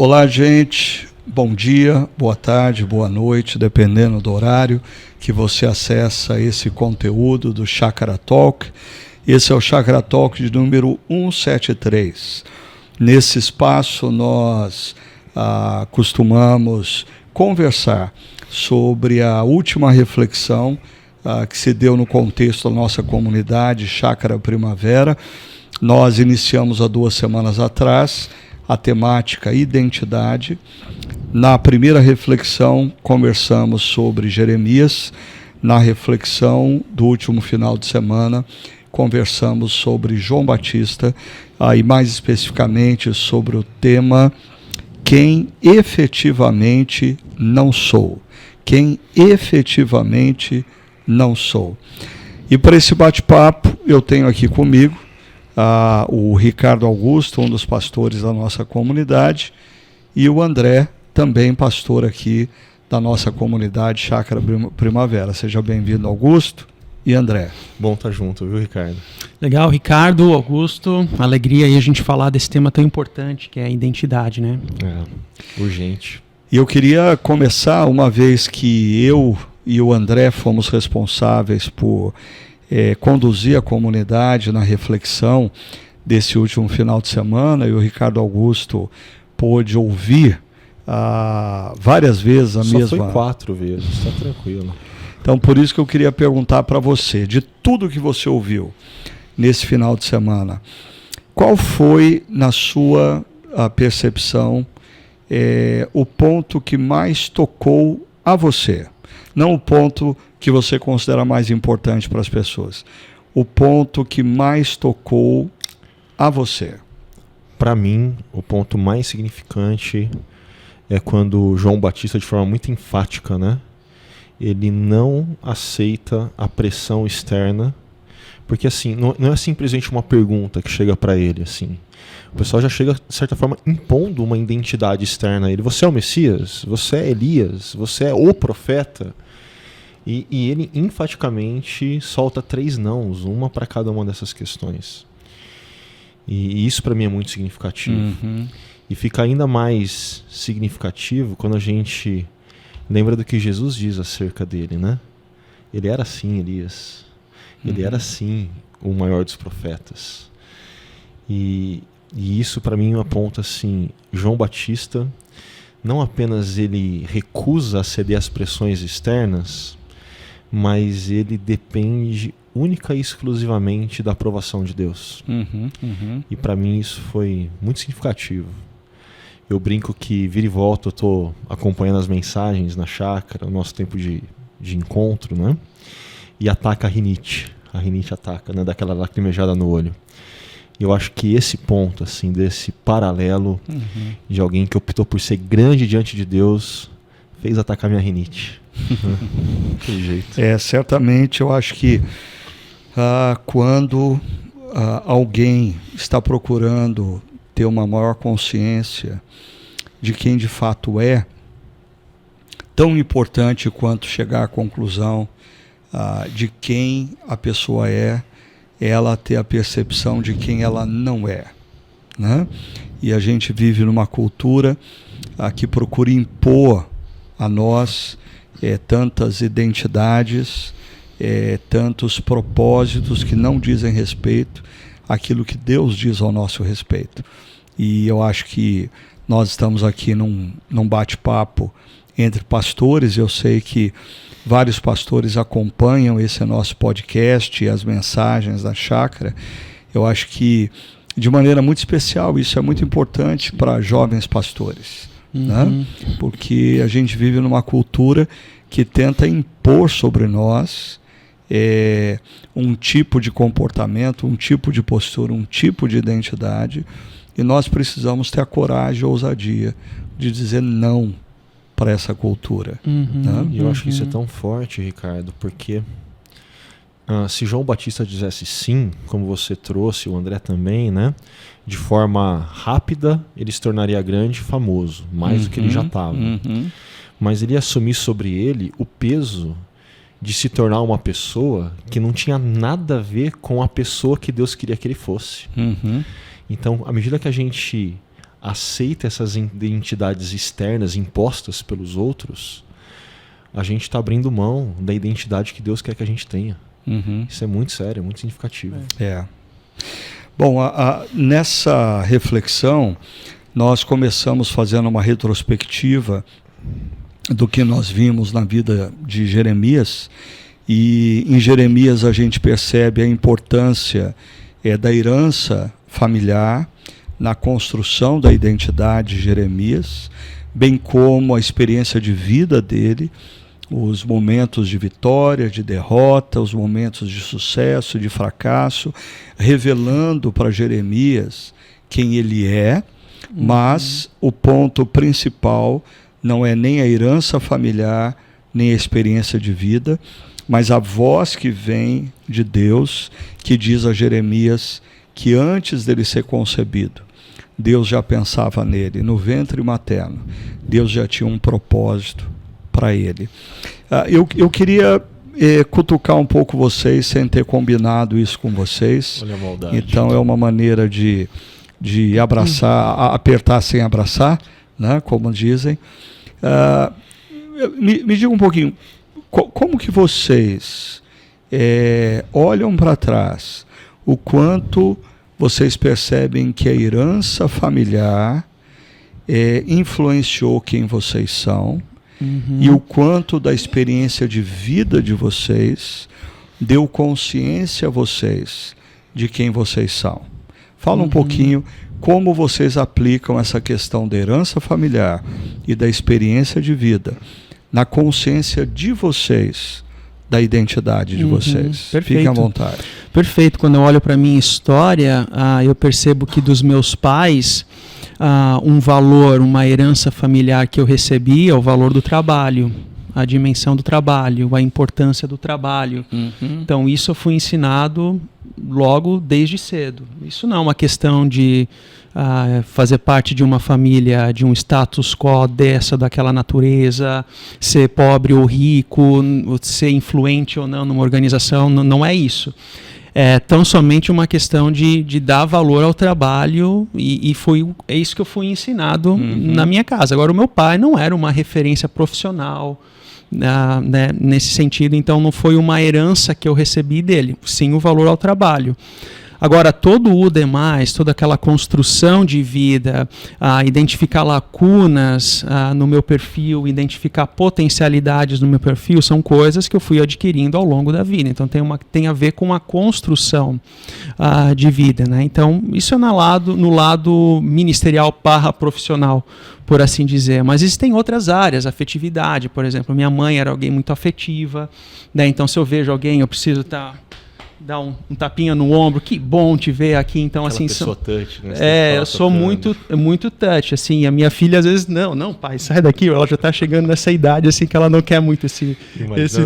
Olá, gente. Bom dia, boa tarde, boa noite, dependendo do horário que você acessa esse conteúdo do Chácara Talk. Esse é o Chácara Talk de número 173. Nesse espaço, nós costumamos conversar sobre a última reflexão que se deu no contexto da nossa comunidade Chácara Primavera. Nós iniciamos há 2 semanas atrás a temática identidade. Na primeira reflexão, conversamos sobre Jeremias. Na reflexão do último final de semana, conversamos sobre João Batista, e mais especificamente sobre o tema Quem efetivamente não sou. Quem efetivamente não sou. E para esse bate-papo, eu tenho aqui comigo o Ricardo Augusto, um dos pastores da nossa comunidade, e o André, também pastor aqui da nossa comunidade Chácara Primavera. Seja bem-vindo, Augusto e André. Bom estar junto, viu, Ricardo? Legal, Ricardo, Augusto, alegria aí a gente falar desse tema tão importante que é a identidade, né? Urgente. E eu queria começar, uma vez que eu e o André fomos responsáveis por conduzir a comunidade na reflexão desse último final de semana, e o Ricardo Augusto pôde ouvir várias vezes a mesma... Só foi 4 vezes, está tranquilo. Então, por isso que eu queria perguntar para você, de tudo que você ouviu nesse final de semana, qual foi, na sua percepção, o ponto que mais tocou a você? Não o ponto que você considera mais importante para as pessoas. O ponto que mais tocou a você. Para mim, o ponto mais significante é quando João Batista, de forma muito enfática, né? Ele não aceita a pressão externa, porque assim, não é simplesmente uma pergunta que chega para ele, assim. O pessoal já chega, de certa forma, impondo uma identidade externa a ele. Você é o Messias? Você é Elias? Você é o profeta? E ele enfaticamente solta 3 nãos, uma para cada uma dessas questões. E isso para mim é muito significativo. Uhum. E fica ainda mais significativo quando a gente lembra do que Jesus diz acerca dele, né? Ele era sim Elias. Ele era sim o maior dos profetas. E isso para mim aponta assim, João Batista, não apenas ele recusa a ceder às pressões externas, mas ele depende única e exclusivamente da aprovação de Deus. E para mim isso foi muito significativo. Eu brinco que vira e volta eu estou acompanhando as mensagens na chácara, o nosso tempo de encontro, né? E ataca a rinite. A rinite ataca, né? Daquela lacrimejada no olho. Eu acho que esse ponto, assim, desse paralelo de alguém que optou por ser grande diante de Deus, fez atacar minha rinite. Que jeito. Certamente eu acho que quando alguém está procurando ter uma maior consciência de quem de fato é, tão importante quanto chegar à conclusão de quem a pessoa é ela ter a percepção de quem ela não é, né? E a gente vive numa cultura que procura impor a nós tantas identidades, tantos propósitos que não dizem respeito àquilo que Deus diz ao nosso respeito. E eu acho que nós estamos aqui num bate-papo entre pastores. Eu sei que vários pastores acompanham esse nosso podcast e as mensagens da chácara. Eu acho que, de maneira muito especial, isso é muito importante para jovens pastores, né? Porque a gente vive numa cultura que tenta impor sobre nós um tipo de comportamento, um tipo de postura, um tipo de identidade, e nós precisamos ter a coragem e a ousadia de dizer não para essa cultura. Né? E eu acho que isso é tão forte, Ricardo, porque se João Batista dissesse sim, como você trouxe, o André também, né, de forma rápida, ele se tornaria grande e famoso, mais do que ele já estava. Mas ele ia assumir sobre ele o peso de se tornar uma pessoa que não tinha nada a ver com a pessoa que Deus queria que ele fosse. Uhum. Então, à medida que a gente aceita essas identidades externas impostas pelos outros, a gente está abrindo mão da identidade que Deus quer que a gente tenha. Isso é muito sério, é muito significativo. Bom, nessa reflexão, nós começamos fazendo uma retrospectiva do que nós vimos na vida de Jeremias, e em Jeremias a gente percebe a importância da herança familiar na construção da identidade de Jeremias, bem como a experiência de vida dele, os momentos de vitória, de derrota, os momentos de sucesso, de fracasso, revelando para Jeremias quem ele é, mas o ponto principal não é nem a herança familiar, nem a experiência de vida, mas a voz que vem de Deus, que diz a Jeremias que antes dele ser concebido, Deus já pensava nele, no ventre materno. Deus já tinha um propósito para ele. Eu queria cutucar um pouco vocês, sem ter combinado isso com vocês. Olha a maldade. Então é uma maneira de abraçar, apertar sem abraçar, né, como dizem. Me diga um pouquinho, como que vocês olham para trás, o quanto vocês percebem que a herança familiar influenciou quem vocês são, e o quanto da experiência de vida de vocês deu consciência a vocês de quem vocês são. Fala um pouquinho como vocês aplicam essa questão da herança familiar e da experiência de vida na consciência de vocês, da identidade de vocês. Perfeito. Fiquem à vontade. Perfeito. Quando eu olho para a minha história, eu percebo que dos meus pais, um valor, uma herança familiar que eu recebi é o valor do trabalho, a dimensão do trabalho, a importância do trabalho. Então isso eu fui ensinado logo desde cedo. Isso não é uma questão de fazer parte de uma família, de um status quo dessa, daquela natureza, ser pobre ou rico, ser influente ou não numa organização, não é isso. É tão somente uma questão de dar valor ao trabalho, e é isso que eu fui ensinado na minha casa. Agora, o meu pai não era uma referência profissional, né, nesse sentido, então não foi uma herança que eu recebi dele, sim o valor ao trabalho. Agora, todo o demais, toda aquela construção de vida, identificar lacunas no meu perfil, identificar potencialidades no meu perfil, são coisas que eu fui adquirindo ao longo da vida. Então, tem a ver com a construção de vida, né? Então, isso é no lado ministerial / profissional, por assim dizer. Mas existem outras áreas, afetividade, por exemplo. Minha mãe era alguém muito afetiva, né? Então, se eu vejo alguém, eu preciso dar um tapinha no ombro, que bom te ver aqui. Então, aquela assim, pessoa touch, né? eu sou muito touch, assim. A minha filha às vezes não, pai, sai daqui. Ela já está chegando nessa idade assim que ela não quer muito esse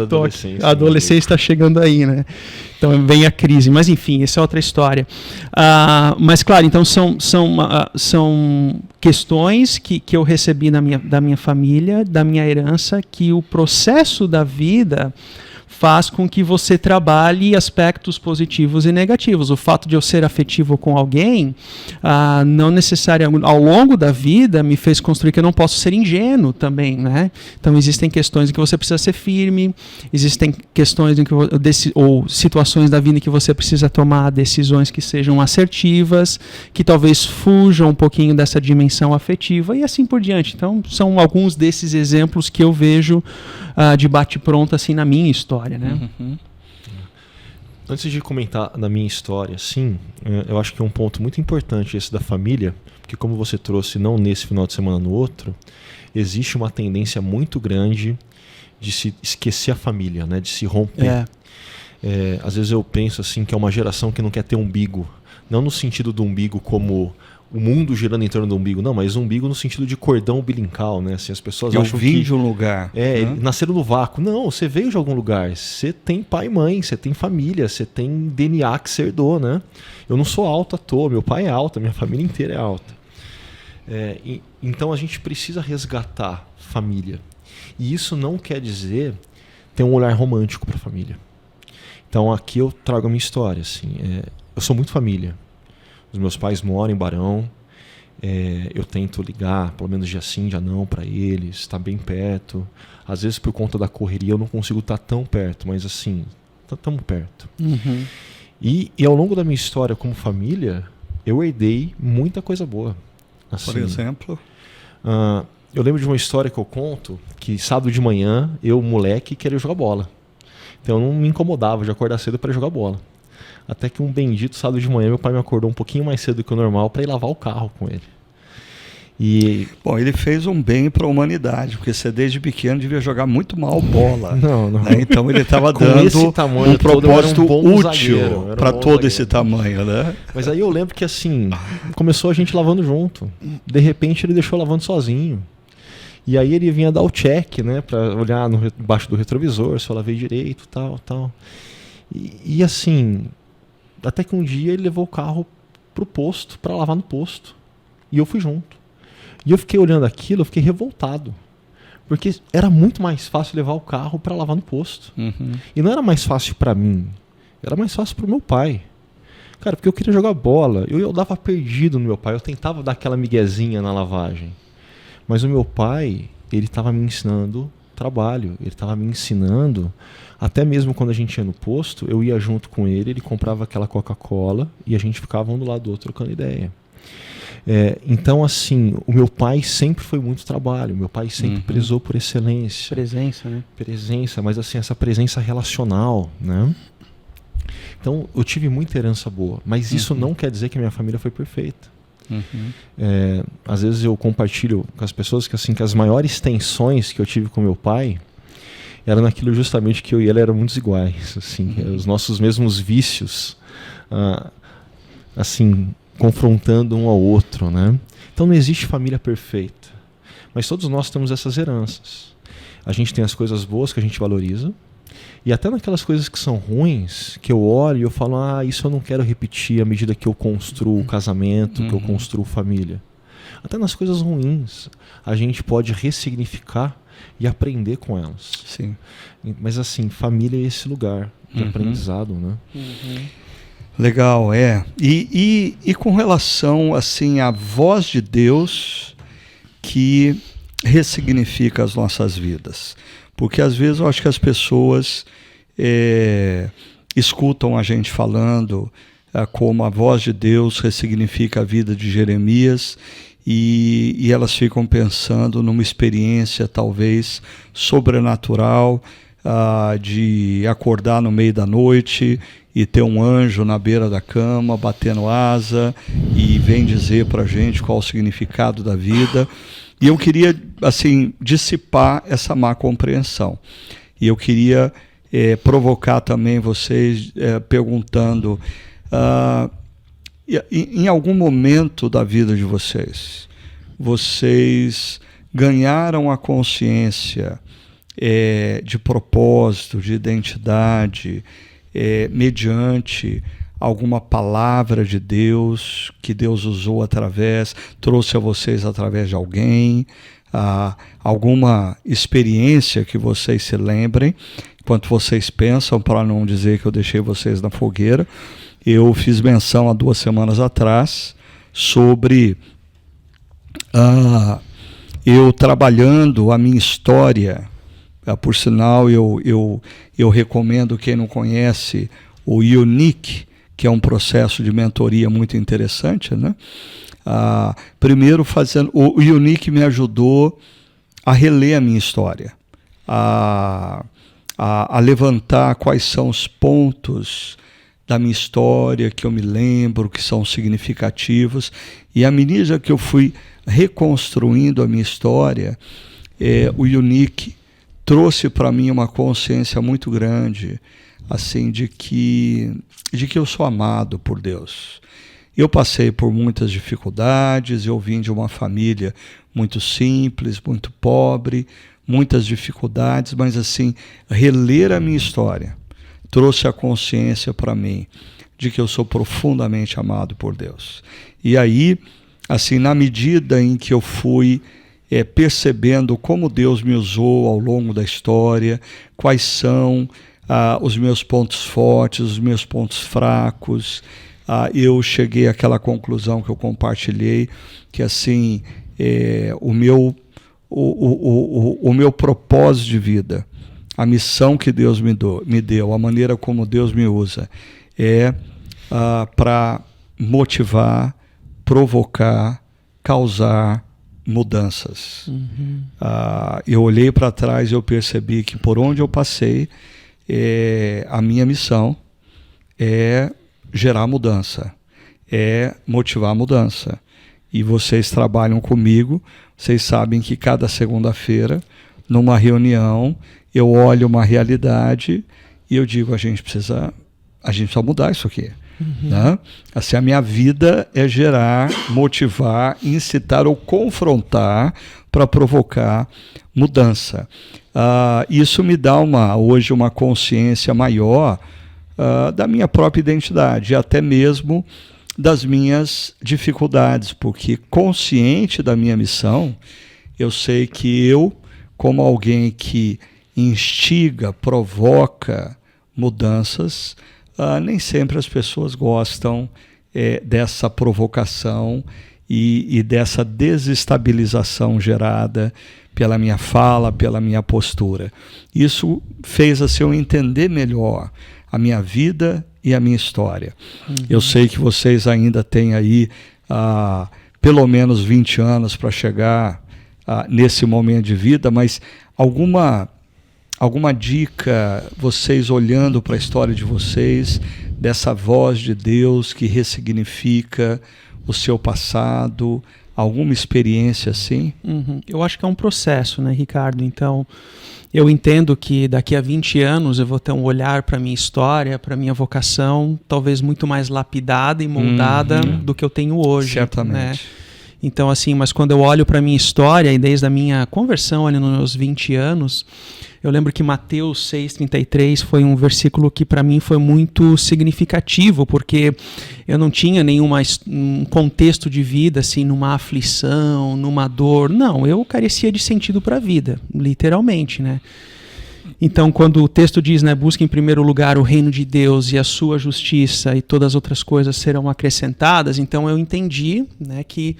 toque. A adolescência está chegando aí, né? Então vem a crise, mas enfim, essa é outra história. Mas claro, então são questões que eu recebi da minha família, da minha herança, que o processo da vida faz com que você trabalhe aspectos positivos e negativos. O fato de eu ser afetivo com alguém, não necessariamente, ao longo da vida, me fez construir que eu não posso ser ingênuo também, né? Então, existem questões em que você precisa ser firme, existem questões ou situações da vida em que você precisa tomar decisões que sejam assertivas, que talvez fujam um pouquinho dessa dimensão afetiva e assim por diante. Então, são alguns desses exemplos que eu vejo de bate-pronto assim, na minha história, né? Antes de comentar na minha história, sim, eu acho que é um ponto muito importante esse da família, porque como você trouxe, não nesse final de semana, no outro, existe uma tendência muito grande de se esquecer a família, né? De se romper. Às vezes eu penso assim que é uma geração que não quer ter umbigo, não no sentido do umbigo como o mundo girando em torno do umbigo, não, mas umbigo no sentido de cordão umbilical, né? Assim, as pessoas acham que... Eu vim de um lugar. Nasceram no vácuo. Não, você veio de algum lugar. Você tem pai e mãe, você tem família, você tem DNA que você herdou, né? Eu não sou alto à toa, meu pai é alto, minha família inteira é alta. Então a gente precisa resgatar família. E isso não quer dizer ter um olhar romântico para a família. Então aqui eu trago a minha história. Assim, eu sou muito família. Os meus pais moram em Barão. eu tento ligar, pelo menos dia sim, dia não, para eles, estar bem perto. Às vezes, por conta da correria, eu não consigo estar tão perto, mas assim, estamos perto. Uhum. E ao longo da minha história como família, eu herdei muita coisa boa. Assim, Por exemplo? Eu lembro de uma história que eu conto, que sábado de manhã, eu, moleque, queria jogar bola. Então eu não me incomodava de acordar cedo para jogar bola. Até que um bendito sábado de manhã, meu pai me acordou um pouquinho mais cedo que o normal para ir lavar o carro com ele. Bom, ele fez um bem para a humanidade, porque você desde pequeno devia jogar muito mal bola. Não. Né? Então ele estava dando um propósito útil para todo esse tamanho, né? Mas aí eu lembro que assim, começou a gente lavando junto. De repente ele deixou lavando sozinho. E aí ele vinha dar o check, né, para olhar embaixo do retrovisor, se eu lavei direito, tal. E assim, até que um dia ele levou o carro pro posto, para lavar no posto. E eu fui junto. E eu fiquei olhando aquilo, eu fiquei revoltado. Porque era muito mais fácil levar o carro para lavar no posto. Uhum. E não era mais fácil para mim, era mais fácil para o meu pai. Cara, porque eu queria jogar bola, eu dava perdido no meu pai, eu tentava dar aquela miguezinha na lavagem. Mas o meu pai, ele estava me ensinando trabalho, ele estava me ensinando, até mesmo quando a gente ia no posto, eu ia junto com ele, ele comprava aquela Coca-Cola e a gente ficava um do lado do outro trocando ideia. Então, assim, o meu pai sempre foi muito trabalho, meu pai sempre prezou por excelência. Presença, né? Presença, mas assim, essa presença relacional, né? Então, eu tive muita herança boa, mas isso não quer dizer que a minha família foi perfeita. Às vezes eu compartilho com as pessoas que, assim, que as maiores tensões que eu tive com meu pai eram naquilo justamente que eu e ele eram muito iguais, assim, os nossos mesmos vícios, assim, confrontando um ao outro, né? Então não existe família perfeita, mas todos nós temos essas heranças. A gente tem as coisas boas que a gente valoriza, e até naquelas coisas que são ruins, que eu olho e eu falo, isso eu não quero repetir à medida que eu construo o casamento, que eu construo família. Até nas coisas ruins, a gente pode ressignificar e aprender com elas. Sim. Mas assim, família é esse lugar de aprendizado, né? Legal, E com relação, assim, à voz de Deus que ressignifica as nossas vidas. Porque às vezes eu acho que as pessoas escutam a gente falando como a voz de Deus ressignifica a vida de Jeremias e elas ficam pensando numa experiência talvez sobrenatural, de acordar no meio da noite e ter um anjo na beira da cama batendo asa e vem dizer para a gente qual o significado da vida. E eu queria, assim, dissipar essa má compreensão. E eu queria provocar também vocês perguntando, em algum momento da vida de vocês, vocês ganharam a consciência de propósito, de identidade, mediante alguma palavra de Deus que Deus usou trouxe a vocês através de alguém, alguma experiência que vocês se lembrem, enquanto vocês pensam, para não dizer que eu deixei vocês na fogueira. Eu fiz menção há 2 semanas atrás sobre eu trabalhando a minha história. Por sinal, eu recomendo, quem não conhece, o Unique, que é um processo de mentoria muito interessante, né? Primeiro, o Unique me ajudou a reler a minha história, a levantar quais são os pontos da minha história que eu me lembro, que são significativos, e à medida que eu fui reconstruindo a minha história, o Unique trouxe para mim uma consciência muito grande, assim, de que eu sou amado por Deus. Eu passei por muitas dificuldades, eu vim de uma família muito simples, muito pobre, muitas dificuldades, mas assim, reler a minha história trouxe a consciência para mim de que eu sou profundamente amado por Deus. E aí, assim, na medida em que eu fui percebendo como Deus me usou ao longo da história, quais são os meus pontos fortes, os meus pontos fracos, eu cheguei àquela conclusão que eu compartilhei, que assim, o meu propósito de vida, a missão que Deus me deu, a maneira como Deus me usa, para motivar, provocar, causar mudanças. Eu olhei para trás e eu percebi que por onde eu passei, a minha missão é gerar mudança, é motivar mudança. E vocês trabalham comigo, vocês sabem que cada segunda-feira, numa reunião, eu olho uma realidade e eu digo, a gente precisa mudar isso aqui. Né? Assim, a minha vida é gerar, motivar, incitar ou confrontar para provocar mudança. Isso me dá hoje uma consciência maior da minha própria identidade, até mesmo das minhas dificuldades, porque consciente da minha missão, eu sei que eu, como alguém que instiga, provoca mudanças, nem sempre as pessoas gostam dessa provocação e dessa desestabilização gerada pela minha fala, pela minha postura. Isso fez assim, eu entender melhor a minha vida e a minha história. Eu sei que vocês ainda têm aí pelo menos 20 anos para chegar nesse momento de vida, mas alguma dica, vocês olhando para a história de vocês, dessa voz de Deus que ressignifica o seu passado, alguma experiência assim? Eu acho que é um processo, né, Ricardo? Então, eu entendo que daqui a 20 anos eu vou ter um olhar para a minha história, para a minha vocação, talvez muito mais lapidada e moldada do que eu tenho hoje. Certamente. Né? Então, assim, mas quando eu olho para a minha história, e desde a minha conversão ali nos meus 20 anos, eu lembro que Mateus 6,33 foi um versículo que para mim foi muito significativo, porque eu não tinha nenhum contexto de vida, assim, numa aflição, numa dor. Não, eu carecia de sentido para a vida, literalmente, né? Então, quando o texto diz, né, busca em primeiro lugar o reino de Deus e a sua justiça e todas as outras coisas serão acrescentadas, então eu entendi, né, que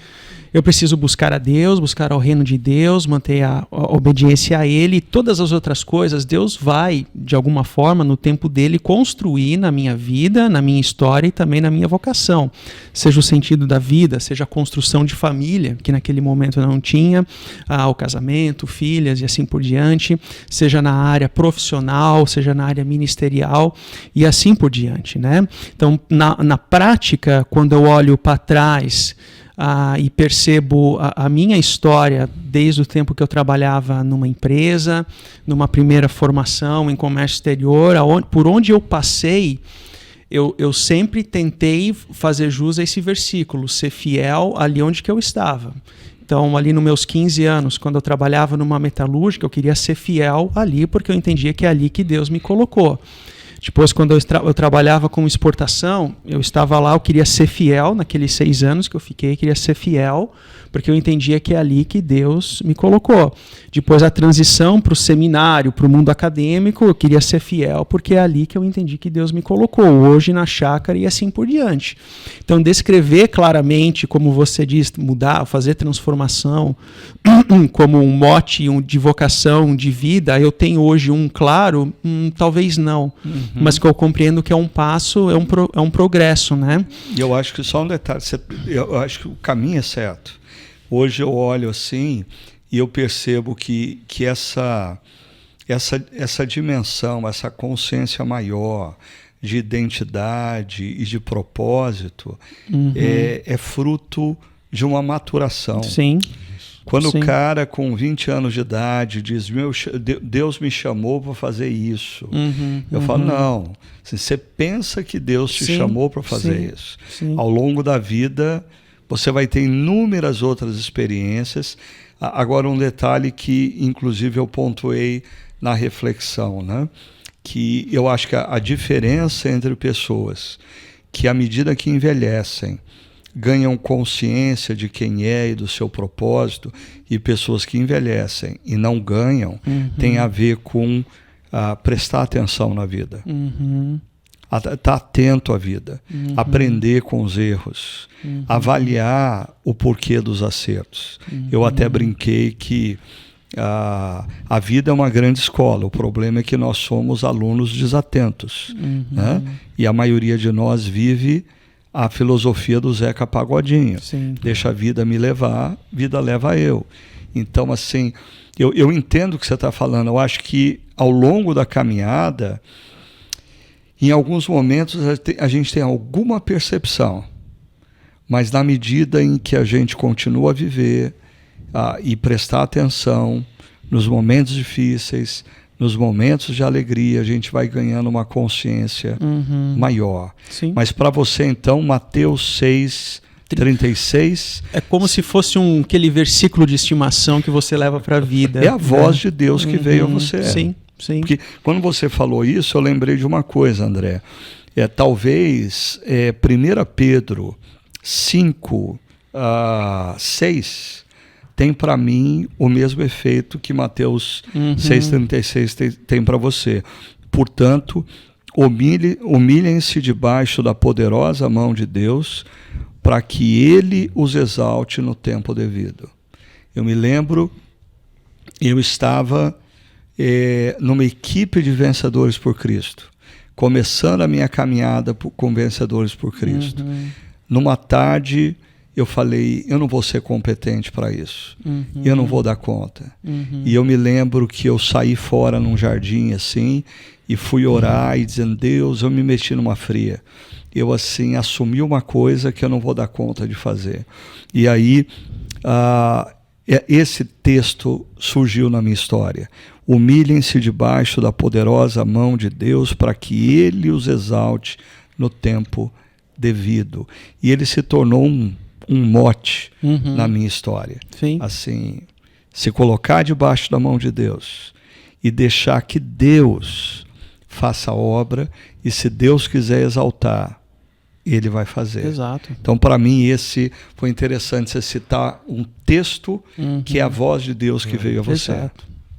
eu preciso buscar a Deus, buscar ao reino de Deus, manter a obediência a Ele, e todas as outras coisas Deus vai, de alguma forma, no tempo dele, construir na minha vida, na minha história e também na minha vocação. Seja o sentido da vida, seja a construção de família, que naquele momento eu não tinha, o casamento, filhas e assim por diante, seja na área profissional, seja na área ministerial e assim por diante, né? Então, na prática, quando eu olho para trás e percebo a minha história desde o tempo que eu trabalhava numa empresa, numa primeira formação em comércio exterior, por onde eu passei, eu sempre tentei fazer jus a esse versículo, ser fiel ali onde que eu estava. Então, ali nos meus 15 anos, quando eu trabalhava numa metalúrgica, eu queria ser fiel ali, porque eu entendia que é ali que Deus me colocou. Depois, quando eu trabalhava com exportação, eu estava lá, eu queria ser fiel, naqueles 6 anos que eu fiquei, queria ser fiel, porque eu entendia que é ali que Deus me colocou. Depois, a transição para o seminário, para o mundo acadêmico, eu queria ser fiel, porque é ali que eu entendi que Deus me colocou, hoje na chácara e assim por diante. Então, descrever claramente, como você diz, mudar, fazer transformação, como um mote de vocação, de vida, eu tenho hoje um claro, talvez não, mas que eu compreendo que é um passo, é um progresso, né? E eu acho que só um detalhe, eu acho que o caminho é certo. Hoje eu olho assim e eu percebo que essa dimensão, essa consciência maior de identidade e de propósito é fruto de uma maturação. Sim. Quando o cara com 20 anos de idade diz, Deus me chamou para fazer isso, eu falo, não, assim, você pensa que Deus te chamou para fazer isso. Sim. Ao longo da vida, você vai ter inúmeras outras experiências. Agora, um detalhe que, inclusive, eu pontuei na reflexão, né? Que eu acho que a diferença entre pessoas que, à medida que envelhecem, ganham consciência de quem é e do seu propósito, e pessoas que envelhecem e não ganham, tem a ver com prestar atenção na vida. estar atento à vida, aprender com os erros, avaliar o porquê dos acertos. Eu até brinquei que a vida é uma grande escola, o problema é que nós somos alunos desatentos, né? E a maioria de nós vive a filosofia do Zeca Pagodinho. Sim. Deixa a vida me levar, vida leva eu. Então, assim, eu entendo o que você está falando. Eu acho que ao longo da caminhada, em alguns momentos a gente tem alguma percepção, mas na medida em que a gente continua a viver e prestar atenção nos momentos difíceis, nos momentos de alegria, a gente vai ganhando uma consciência maior. Sim. Mas para você, então, Mateus 6:36... É como se fosse aquele versículo de estimação que você leva para a vida. É a voz de Deus que veio a você. Sim, sim. Porque quando você falou isso, eu lembrei de uma coisa, André. Talvez 1 Pedro 5:6 tem para mim o mesmo efeito que Mateus 6:36 tem para você. Portanto, humilhem-se debaixo da poderosa mão de Deus, para que Ele os exalte no tempo devido. Eu me lembro, eu estava numa equipe de Vencedores por Cristo, começando a minha caminhada com Vencedores por Cristo. Numa tarde, eu falei, eu não vou ser competente para isso. Eu não vou dar conta. E eu me lembro que eu saí fora num jardim assim, e fui orar e dizendo, Deus, eu me meti numa fria. Eu assim, assumi uma coisa que eu não vou dar conta de fazer. E aí, esse texto surgiu na minha história. Humilhem-se debaixo da poderosa mão de Deus, para que Ele os exalte no tempo devido. E ele se tornou um mote na minha história. Sim. Assim, se colocar debaixo da mão de Deus e deixar que Deus faça a obra, e se Deus quiser exaltar, Ele vai fazer. Exato. Então, para mim, esse foi interessante você citar um texto que é a voz de Deus que veio a você.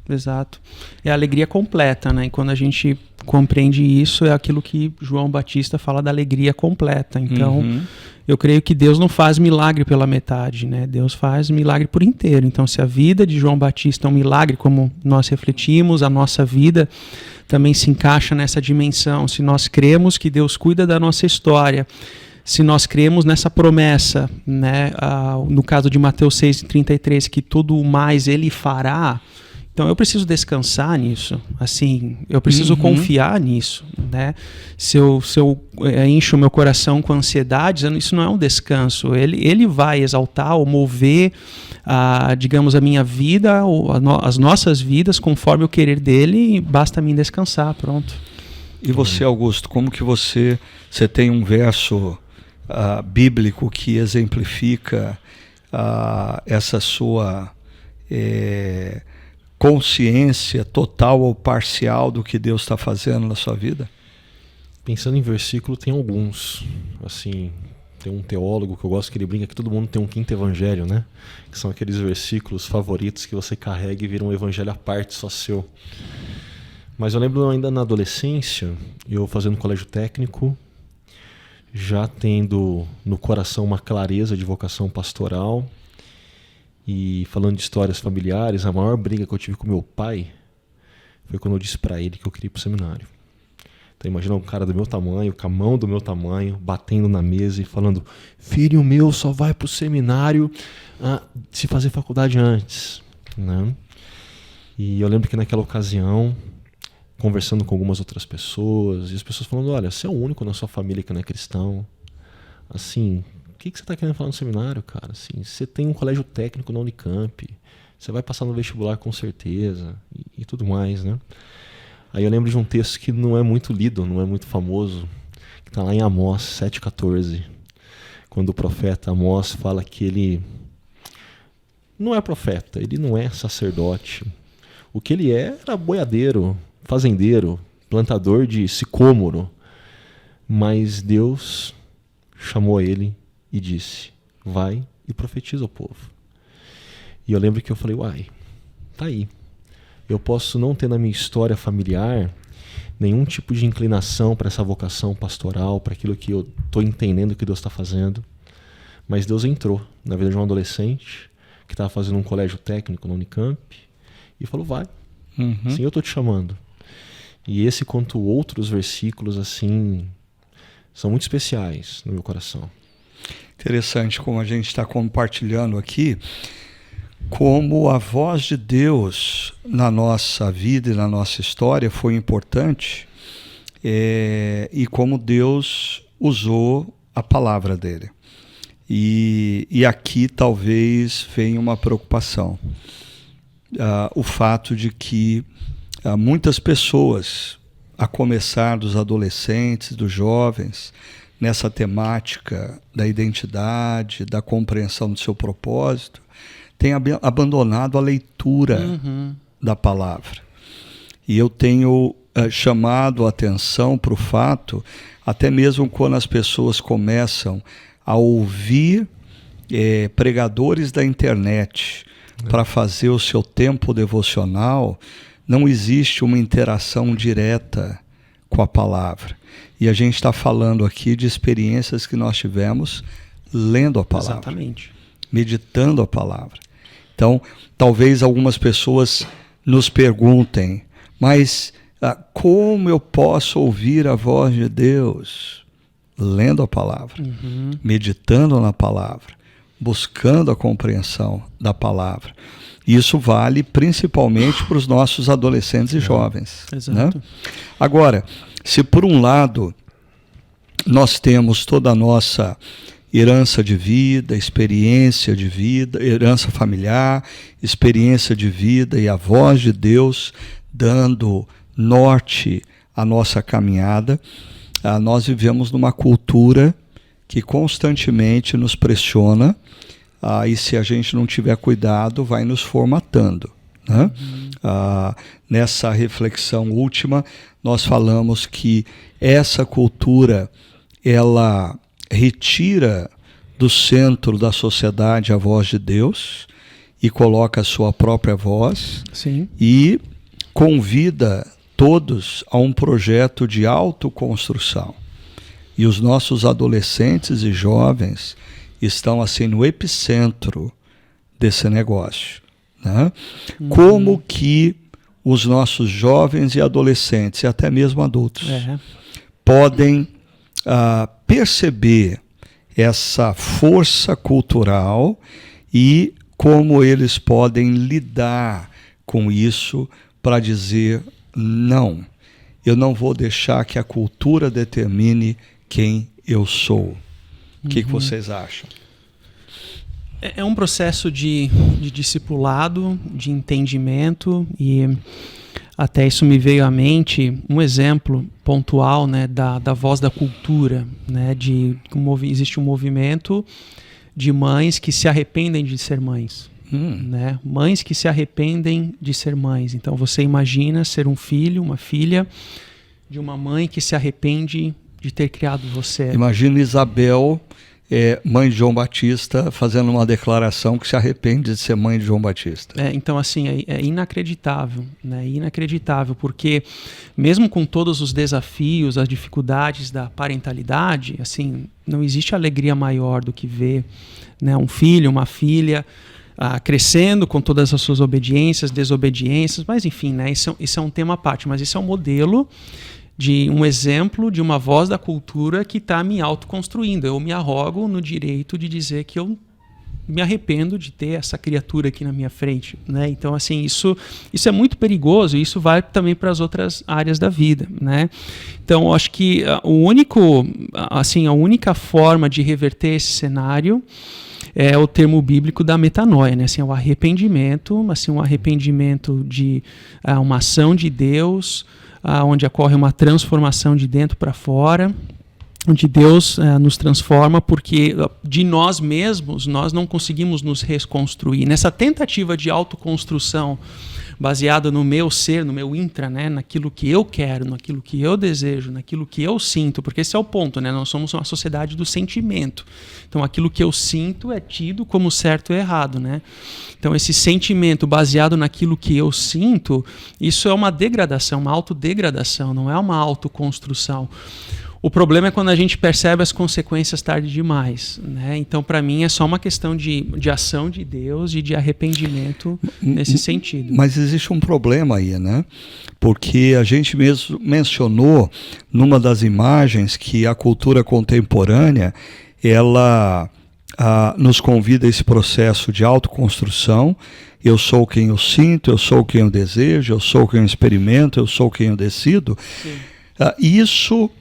Exato. É a alegria completa, né? E quando a gente compreende isso, é aquilo que João Batista fala da alegria completa. Então, eu creio que Deus não faz milagre pela metade, né? Deus faz milagre por inteiro. Então, se a vida de João Batista é um milagre, como nós refletimos, a nossa vida também se encaixa nessa dimensão. Se nós cremos que Deus cuida da nossa história, se nós cremos nessa promessa, né? No caso de Mateus 6:33, que tudo mais Ele fará. Então eu preciso descansar nisso, assim, eu preciso confiar nisso, né? Se eu encho o meu coração com ansiedade, isso não é um descanso. Ele vai exaltar ou mover, digamos, a minha vida ou as nossas vidas conforme o querer dele, e basta a mim descansar, pronto. E você, Augusto, como que você tem um verso bíblico que exemplifica essa sua consciência total ou parcial do que Deus está fazendo na sua vida? Pensando em versículo, tem alguns. Assim, tem um teólogo que eu gosto que ele brinca que todo mundo tem um quinto evangelho, né? Que são aqueles versículos favoritos que você carrega e vira um evangelho à parte, só seu. Mas eu lembro ainda na adolescência, eu fazendo colégio técnico, já tendo no coração uma clareza de vocação pastoral, e falando de histórias familiares, a maior briga que eu tive com meu pai foi quando eu disse para ele que eu queria ir pro seminário. Então imagina um cara do meu tamanho, com a mão do meu tamanho, batendo na mesa e falando, filho meu só vai pro seminário se fazer faculdade antes, né? E eu lembro que naquela ocasião, conversando com algumas outras pessoas, e as pessoas falando, olha, você é o único na sua família que não é cristão, assim, o que você está querendo falar no seminário, cara? Assim, você tem um colégio técnico na Unicamp, você vai passar no vestibular com certeza, e tudo mais, né? Aí eu lembro de um texto que não é muito lido, não é muito famoso, que está lá em Amós 7,14, quando o profeta Amós fala que ele não é profeta, ele não é sacerdote. O que ele era boiadeiro, fazendeiro, plantador de sicômoro, mas Deus chamou ele e disse, vai e profetiza ao povo. E eu lembro que eu falei, uai, tá aí. Eu posso não ter na minha história familiar nenhum tipo de inclinação para essa vocação pastoral, para aquilo que eu estou entendendo que Deus está fazendo. Mas Deus entrou na vida de um adolescente que estava fazendo um colégio técnico na Unicamp e falou, vai, sim, eu estou te chamando. E esse, quanto outros versículos, assim, são muito especiais no meu coração. Interessante como a gente está compartilhando aqui, como a voz de Deus na nossa vida e na nossa história foi importante, e como Deus usou a palavra dele. E aqui talvez venha uma preocupação. O fato de que muitas pessoas, a começar dos adolescentes, dos jovens, nessa temática da identidade, da compreensão do seu propósito, têm abandonado a leitura da palavra. E eu tenho chamado a atenção para o fato, até mesmo quando as pessoas começam a ouvir pregadores da internet para fazer o seu tempo devocional, não existe uma interação direta com a palavra. E a gente está falando aqui de experiências que nós tivemos lendo a palavra. Exatamente. Meditando a palavra. Então, talvez algumas pessoas nos perguntem, mas como eu posso ouvir a voz de Deus? Lendo a palavra, meditando na palavra, buscando a compreensão da palavra. Isso vale principalmente para os nossos adolescentes e jovens. Exato. Né? Agora, se por um lado nós temos toda a nossa herança de vida, experiência de vida, herança familiar, experiência de vida e a voz de Deus dando norte à nossa caminhada, nós vivemos numa cultura que constantemente nos pressiona, e se a gente não tiver cuidado, vai nos formatando. Né? Nessa reflexão última, nós falamos que essa cultura, ela retira do centro da sociedade a voz de Deus e coloca a sua própria voz. Sim. E convida todos a um projeto de autoconstrução. E os nossos adolescentes e jovens estão assim no epicentro desse negócio. Né? Como que os nossos jovens e adolescentes, e até mesmo adultos, podem perceber essa força cultural e como eles podem lidar com isso para dizer, não, eu não vou deixar que a cultura determine quem eu sou. O que vocês acham? É um processo de discipulado, de entendimento, e até isso me veio à mente um exemplo pontual, né, da voz da cultura, né, existe um movimento de mães que se arrependem de ser mães. Né? Mães que se arrependem de ser mães. Então você imagina ser um filho, uma filha de uma mãe que se arrepende de ter criado você. Imagina Isabel, mãe de João Batista, fazendo uma declaração que se arrepende de ser mãe de João Batista. Então assim, é inacreditável, né? Inacreditável, porque mesmo com todos os desafios, as dificuldades da parentalidade, assim, não existe alegria maior do que ver, né, um filho, uma filha crescendo com todas as suas obediências, desobediências, mas enfim, né, isso é um tema à parte, mas isso é um modelo de um exemplo de uma voz da cultura que está me autoconstruindo. Eu me arrogo no direito de dizer que eu me arrependo de ter essa criatura aqui na minha frente, né? Então, assim, isso é muito perigoso, e isso vai também para as outras áreas da vida, né? Então, eu acho que a única forma de reverter esse cenário é o termo bíblico da metanoia, né? Assim, o arrependimento, assim, um arrependimento de uma ação de Deus, onde ocorre uma transformação de dentro para fora, onde Deus nos transforma, porque de nós mesmos nós não conseguimos nos reconstruir. Nessa tentativa de autoconstrução baseado no meu ser, no meu intra, né? Naquilo que eu quero, naquilo que eu desejo, naquilo que eu sinto, porque esse é o ponto, né? Nós somos uma sociedade do sentimento. Então aquilo que eu sinto é tido como certo e errado, né? Então esse sentimento baseado naquilo que eu sinto, isso é uma degradação, uma autodegradação, não é uma autoconstrução. O problema é quando a gente percebe as consequências tarde demais, né? Então, para mim, é só uma questão de ação de Deus e de arrependimento nesse sentido. Mas existe um problema aí, né? Porque a gente mesmo mencionou numa das imagens que a cultura contemporânea, ela nos convida a esse processo de autoconstrução. Eu sou quem eu sinto, eu sou quem eu desejo, eu sou quem eu experimento, eu sou quem eu decido. Isso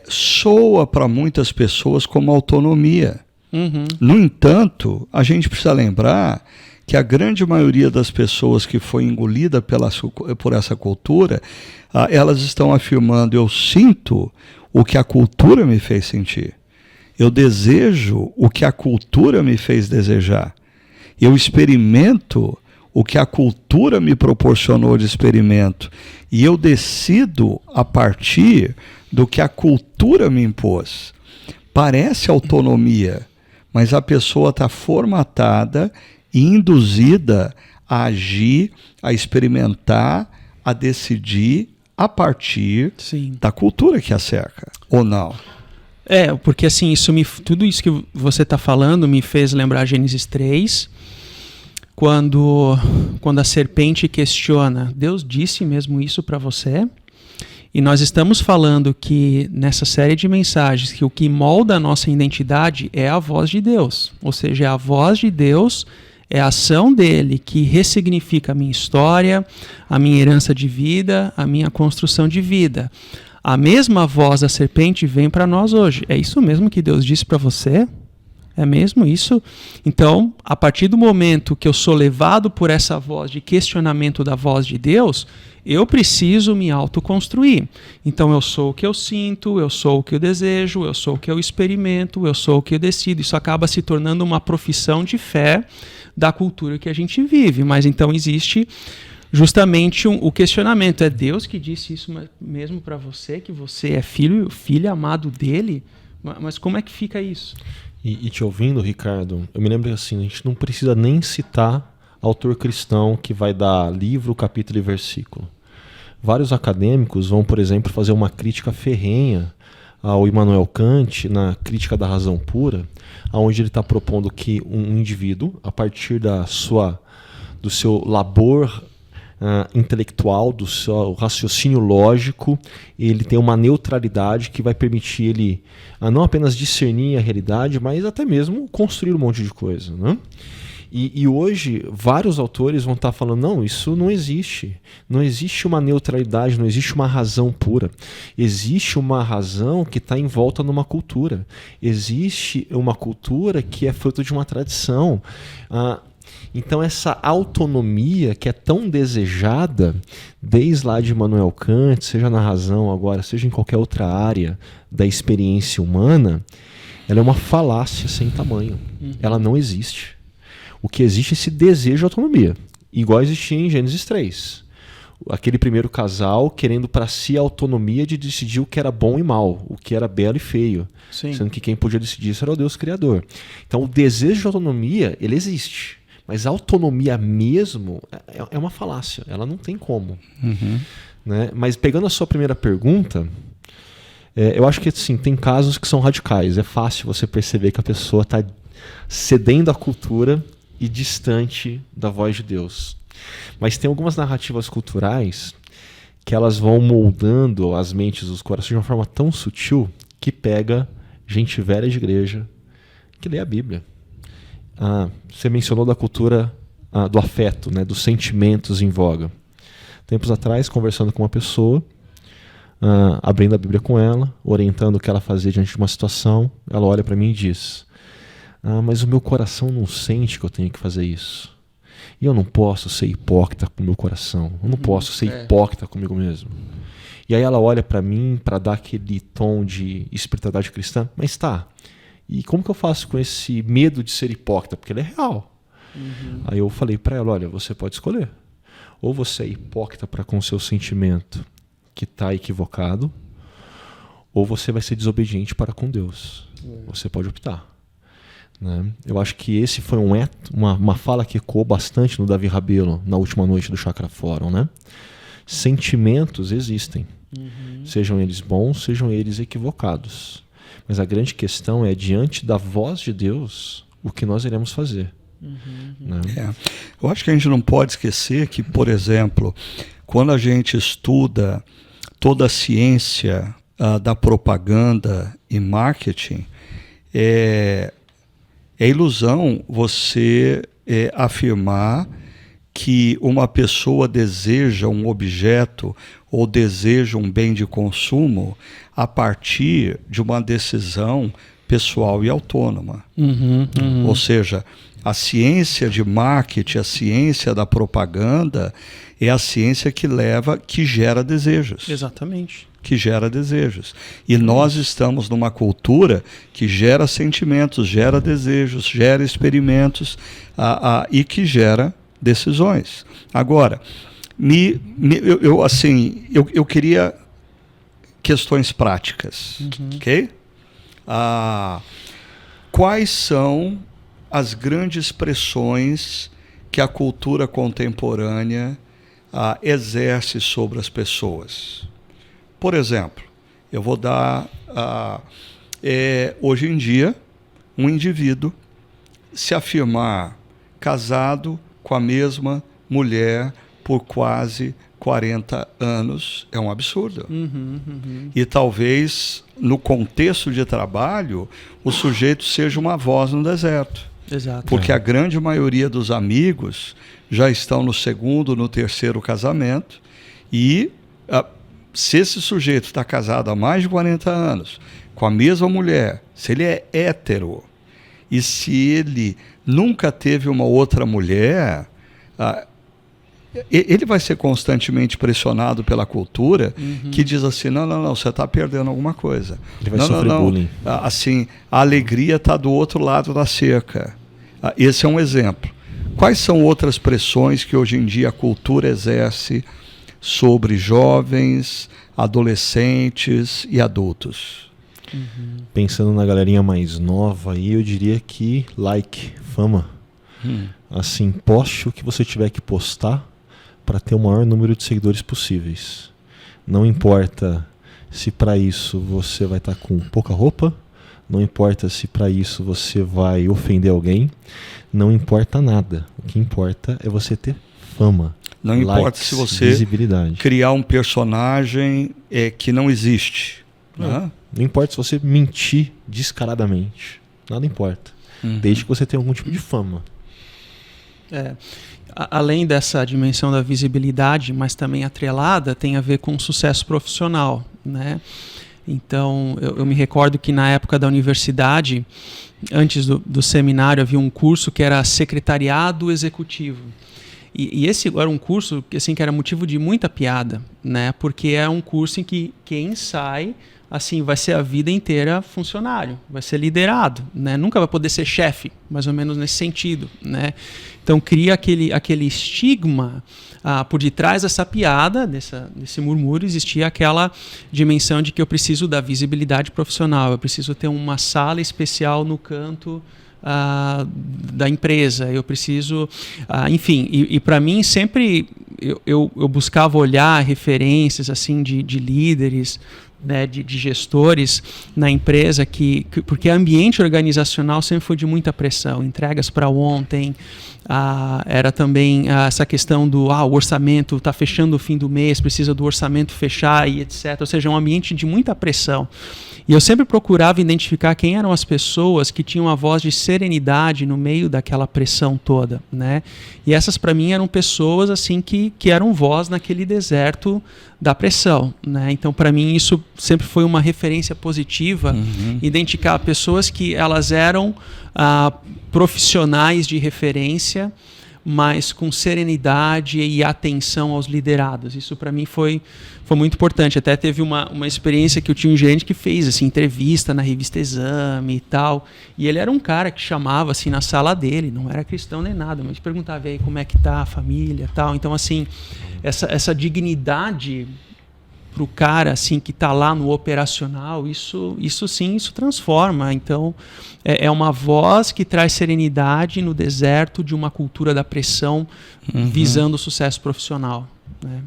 soa para muitas pessoas como autonomia. No entanto, a gente precisa lembrar que a grande maioria das pessoas que foi engolida por essa cultura, elas estão afirmando: eu sinto o que a cultura me fez sentir, eu desejo o que a cultura me fez desejar, eu experimento o que a cultura me proporcionou de experimento, e eu decido a partir do que a cultura me impôs. Parece autonomia, mas a pessoa está formatada e induzida a agir, a experimentar, a decidir a partir da cultura que a cerca, ou não? Porque assim, tudo isso que você está falando me fez lembrar Gênesis 3, quando a serpente questiona: Deus disse mesmo isso para você? E nós estamos falando que nessa série de mensagens que o que molda a nossa identidade é a voz de Deus. Ou seja, é a voz de Deus, é a ação dele que ressignifica a minha história, a minha herança de vida, a minha construção de vida. A mesma voz da serpente vem para nós hoje. É isso mesmo que Deus disse para você? É mesmo isso? Então, a partir do momento que eu sou levado por essa voz de questionamento da voz de Deus, eu preciso me autoconstruir. Então, eu sou o que eu sinto, eu sou o que eu desejo, eu sou o que eu experimento, eu sou o que eu decido. Isso acaba se tornando uma profissão de fé da cultura que a gente vive. Mas então existe justamente o questionamento. É Deus que disse isso mesmo para você, que você é filho amado dele? Mas como é que fica isso? E te ouvindo, Ricardo, eu me lembro assim, a gente não precisa nem citar autor cristão que vai dar livro, capítulo e versículo. Vários acadêmicos vão, por exemplo, fazer uma crítica ferrenha ao Immanuel Kant na Crítica da Razão Pura, onde ele está propondo que um indivíduo, a partir do seu labor intelectual, do seu raciocínio lógico, ele tem uma neutralidade que vai permitir ele não apenas discernir a realidade, mas até mesmo construir um monte de coisa, né? E hoje vários autores vão estar falando: não, isso não existe. Não existe uma neutralidade, não existe uma razão pura. Existe uma razão que está em volta numa cultura. Existe uma cultura que é fruto de uma tradição. Então essa autonomia que é tão desejada, desde lá de Immanuel Kant, seja na razão agora, seja em qualquer outra área da experiência humana, ela é uma falácia sem tamanho. Ela não existe. O que existe é esse desejo de autonomia, igual existia em Gênesis 3. Aquele primeiro casal querendo para si a autonomia de decidir o que era bom e mal, o que era belo e feio. Sim. Sendo que quem podia decidir isso era o Deus Criador. Então o desejo de autonomia, ele existe. Mas a autonomia mesmo é uma falácia, ela não tem como. Né? Mas pegando a sua primeira pergunta, eu acho que assim, tem casos que são radicais. É fácil você perceber que a pessoa está cedendo à cultura e distante da voz de Deus. Mas tem algumas narrativas culturais que elas vão moldando as mentes, os corações de uma forma tão sutil que pega gente velha de igreja que lê a Bíblia. Você mencionou da cultura do afeto, né, dos sentimentos em voga. Tempos atrás, conversando com uma pessoa, abrindo a Bíblia com ela, orientando o que ela fazia diante de uma situação, ela olha para mim e diz: mas o meu coração não sente que eu tenho que fazer isso. E eu não posso ser hipócrita com o meu coração. Eu não posso ser hipócrita comigo mesmo. E aí ela olha para mim para dar aquele tom de espiritualidade cristã. Mas tá, e como que eu faço com esse medo de ser hipócrita? Porque ele é real. Aí eu falei para ela: olha, você pode escolher. Ou você é hipócrita para com o seu sentimento que está equivocado, ou você vai ser desobediente para com Deus. Você pode optar. Né? Eu acho que esse foi uma fala que ecoou bastante no Davi Rabelo na última noite do Chakra Fórum. Né? Sentimentos existem. Sejam eles bons, sejam eles equivocados. Mas a grande questão é, diante da voz de Deus, o que nós iremos fazer. Né? Eu acho que a gente não pode esquecer que, por exemplo, quando a gente estuda toda a ciência da propaganda e marketing, é ilusão você afirmar que uma pessoa deseja um objeto ou deseja um bem de consumo a partir de uma decisão pessoal e autônoma. Ou seja, a ciência de marketing, a ciência da propaganda é a ciência que gera desejos. Exatamente. Que gera desejos. E nós estamos numa cultura que gera sentimentos, gera desejos, gera experimentos e que gera decisões. Agora, eu queria questões práticas, ok? Quais são as grandes pressões que a cultura contemporânea exerce sobre as pessoas? Por exemplo, eu vou dar... hoje em dia, um indivíduo se afirmar casado com a mesma mulher por quase 40 anos é um absurdo. E talvez, no contexto de trabalho, o sujeito seja uma voz no deserto. Exato. Porque a grande maioria dos amigos já estão no segundo, no terceiro casamento, e se esse sujeito está casado há mais de 40 anos, com a mesma mulher, se ele é hétero, e se ele nunca teve uma outra mulher, ele vai ser constantemente pressionado pela cultura que diz assim, não, você está perdendo alguma coisa. Ele vai sofrer bullying. Assim, a alegria está do outro lado da cerca. Esse é um exemplo. Quais são outras pressões que hoje em dia a cultura exerce sobre jovens, adolescentes e adultos? Pensando na galerinha mais nova aí, eu diria que fama. Assim, poste o que você tiver que postar para ter o maior número de seguidores possíveis. Não importa se para isso você vai estar com pouca roupa, não importa se para isso você vai ofender alguém, não importa nada. O que importa é você ter fama. Não importa se você criar um personagem que não existe. Não importa se você mentir descaradamente. Nada importa. Desde que você tenha algum tipo de fama. Além dessa dimensão da visibilidade, mas também atrelada, tem a ver com sucesso profissional, né? Então, eu me recordo que na época da universidade, antes do seminário, havia um curso que era secretariado executivo. E esse era um curso assim, que era motivo de muita piada, né? Porque é um curso em que quem sai assim, vai ser a vida inteira funcionário, vai ser liderado, né? Nunca vai poder ser chefe, mais ou menos nesse sentido, né? Então cria aquele estigma por detrás dessa piada, desse murmúrio, existia aquela dimensão de que eu preciso da visibilidade profissional, eu preciso ter uma sala especial no canto da empresa, eu preciso, enfim, e para mim sempre eu buscava olhar referências assim de líderes, né, de gestores na empresa, porque o ambiente organizacional sempre foi de muita pressão, entregas para ontem, era também essa questão do o orçamento está fechando o fim do mês, precisa do orçamento fechar e etc. Ou seja, um ambiente de muita pressão. E eu sempre procurava identificar quem eram as pessoas que tinham a voz de serenidade no meio daquela pressão toda, né? E essas para mim eram pessoas assim que eram voz naquele deserto da pressão, né? Então para mim isso sempre foi uma referência positiva, identificar pessoas que elas eram profissionais de referência, mas com serenidade e atenção aos liderados. Isso para mim foi muito importante. Até teve uma experiência que eu tinha um gerente que fez assim, entrevista na revista Exame e tal, e ele era um cara que chamava assim, na sala dele, não era cristão nem nada, mas perguntava aí como é que tá a família e tal. Então assim, essa dignidade para o cara assim, que está lá no operacional, isso transforma. Então, é uma voz que traz serenidade no deserto de uma cultura da pressão, visando o sucesso profissional. Né?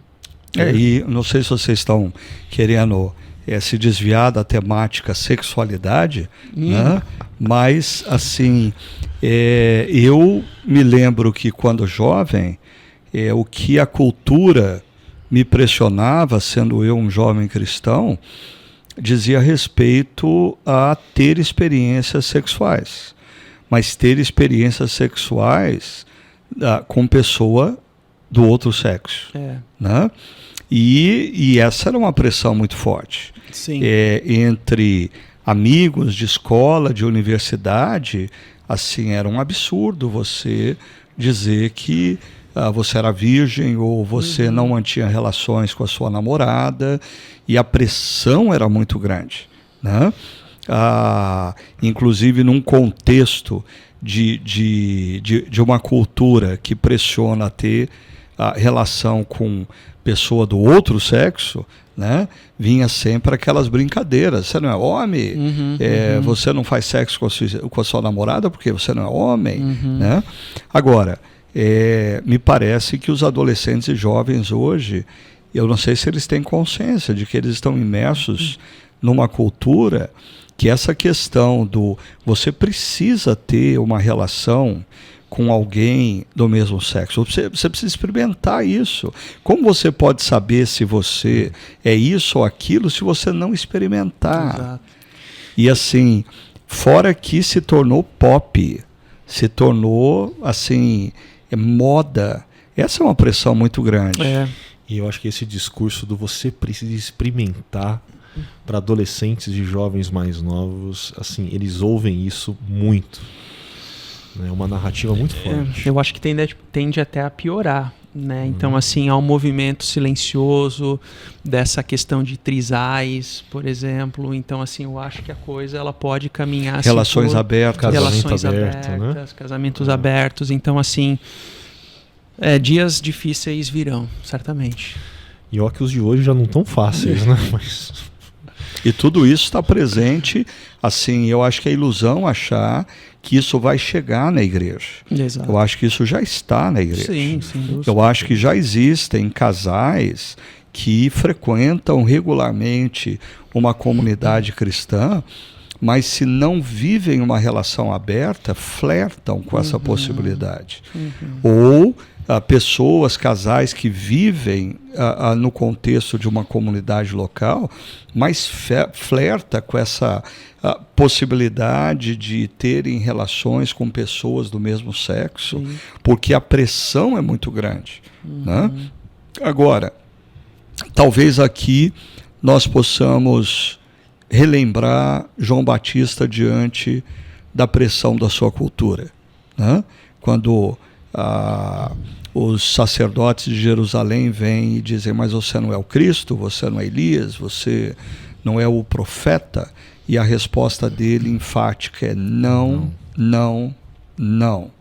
E não sei se vocês estão querendo se desviar da temática sexualidade, né? Mas, assim, eu me lembro que quando jovem, o que a cultura me pressionava, sendo eu um jovem cristão, dizia respeito a ter experiências sexuais. Mas ter experiências sexuais com pessoa do outro sexo. Né? E essa era uma pressão muito forte. Sim. Entre amigos de escola, de universidade, assim, era um absurdo você dizer que você era virgem ou você não mantinha relações com a sua namorada, e a pressão era muito grande, né? Inclusive num contexto de uma cultura que pressiona a ter relação com pessoa do outro sexo, né? Vinha sempre aquelas brincadeiras: você não é homem, você não faz sexo com a sua namorada porque você não é homem, né? Agora, me parece que os adolescentes e jovens hoje, eu não sei se eles têm consciência de que eles estão imersos numa cultura que essa questão do você precisa ter uma relação com alguém do mesmo sexo. Você precisa experimentar isso. Como você pode saber se você é isso ou aquilo se você não experimentar? Exato. E assim, fora que se tornou pop, se tornou assim, moda. Essa é uma pressão muito grande. E eu acho que esse discurso do você precisa experimentar, para adolescentes e jovens mais novos, assim, eles ouvem isso muito. É uma narrativa muito forte. Eu acho que tende até a piorar. Né? Então, assim, há um movimento silencioso dessa questão de trisais, por exemplo. Então, assim, eu acho que a coisa ela pode caminhar... Relações assim, abertas. Relações aberto, abertas, né? Casamentos abertos. Então, assim, dias difíceis virão, certamente. E ó que os de hoje já não estão fáceis, né? Mas... E tudo isso está presente, assim, eu acho que é ilusão achar que isso vai chegar na igreja. Exato. Eu acho que isso já está na igreja. Sim, sem dúvida. Eu acho que já existem casais que frequentam regularmente uma comunidade cristã, mas se não vivem uma relação aberta, flertam com essa possibilidade. Ou pessoas, casais que vivem no contexto de uma comunidade local, mas flerta com essa possibilidade de terem relações com pessoas do mesmo sexo, porque a pressão é muito grande. Né? Agora, talvez aqui nós possamos relembrar João Batista diante da pressão da sua cultura. Né? Quando os sacerdotes de Jerusalém vêm e dizem: mas você não é o Cristo, você não é Elias, você não é o profeta? E a resposta dele enfática é não, não, não.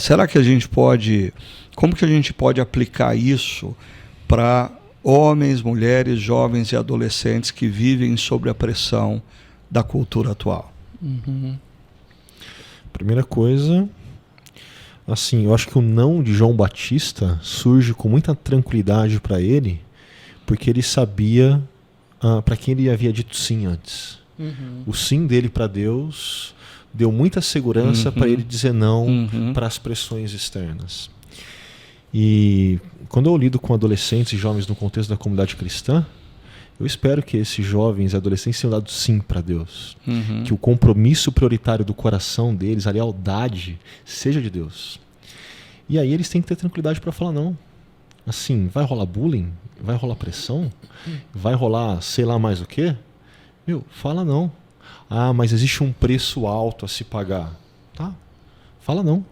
Será que a gente pode... Como que a gente pode aplicar isso para homens, mulheres, jovens e adolescentes que vivem sob a pressão da cultura atual? Primeira coisa... Assim, eu acho que o não de João Batista surge com muita tranquilidade para ele, porque ele sabia para quem ele havia dito sim antes. O sim dele para Deus deu muita segurança para ele dizer não para as pressões externas. E quando eu lido com adolescentes e jovens no contexto da comunidade cristã, eu espero que esses jovens e adolescentes tenham dado sim para Deus. Que o compromisso prioritário do coração deles, a lealdade, seja de Deus. E aí eles têm que ter tranquilidade para falar não. Assim, vai rolar bullying? Vai rolar pressão? Vai rolar sei lá mais o quê? Fala não. Ah, mas existe um preço alto a se pagar. Tá, fala não.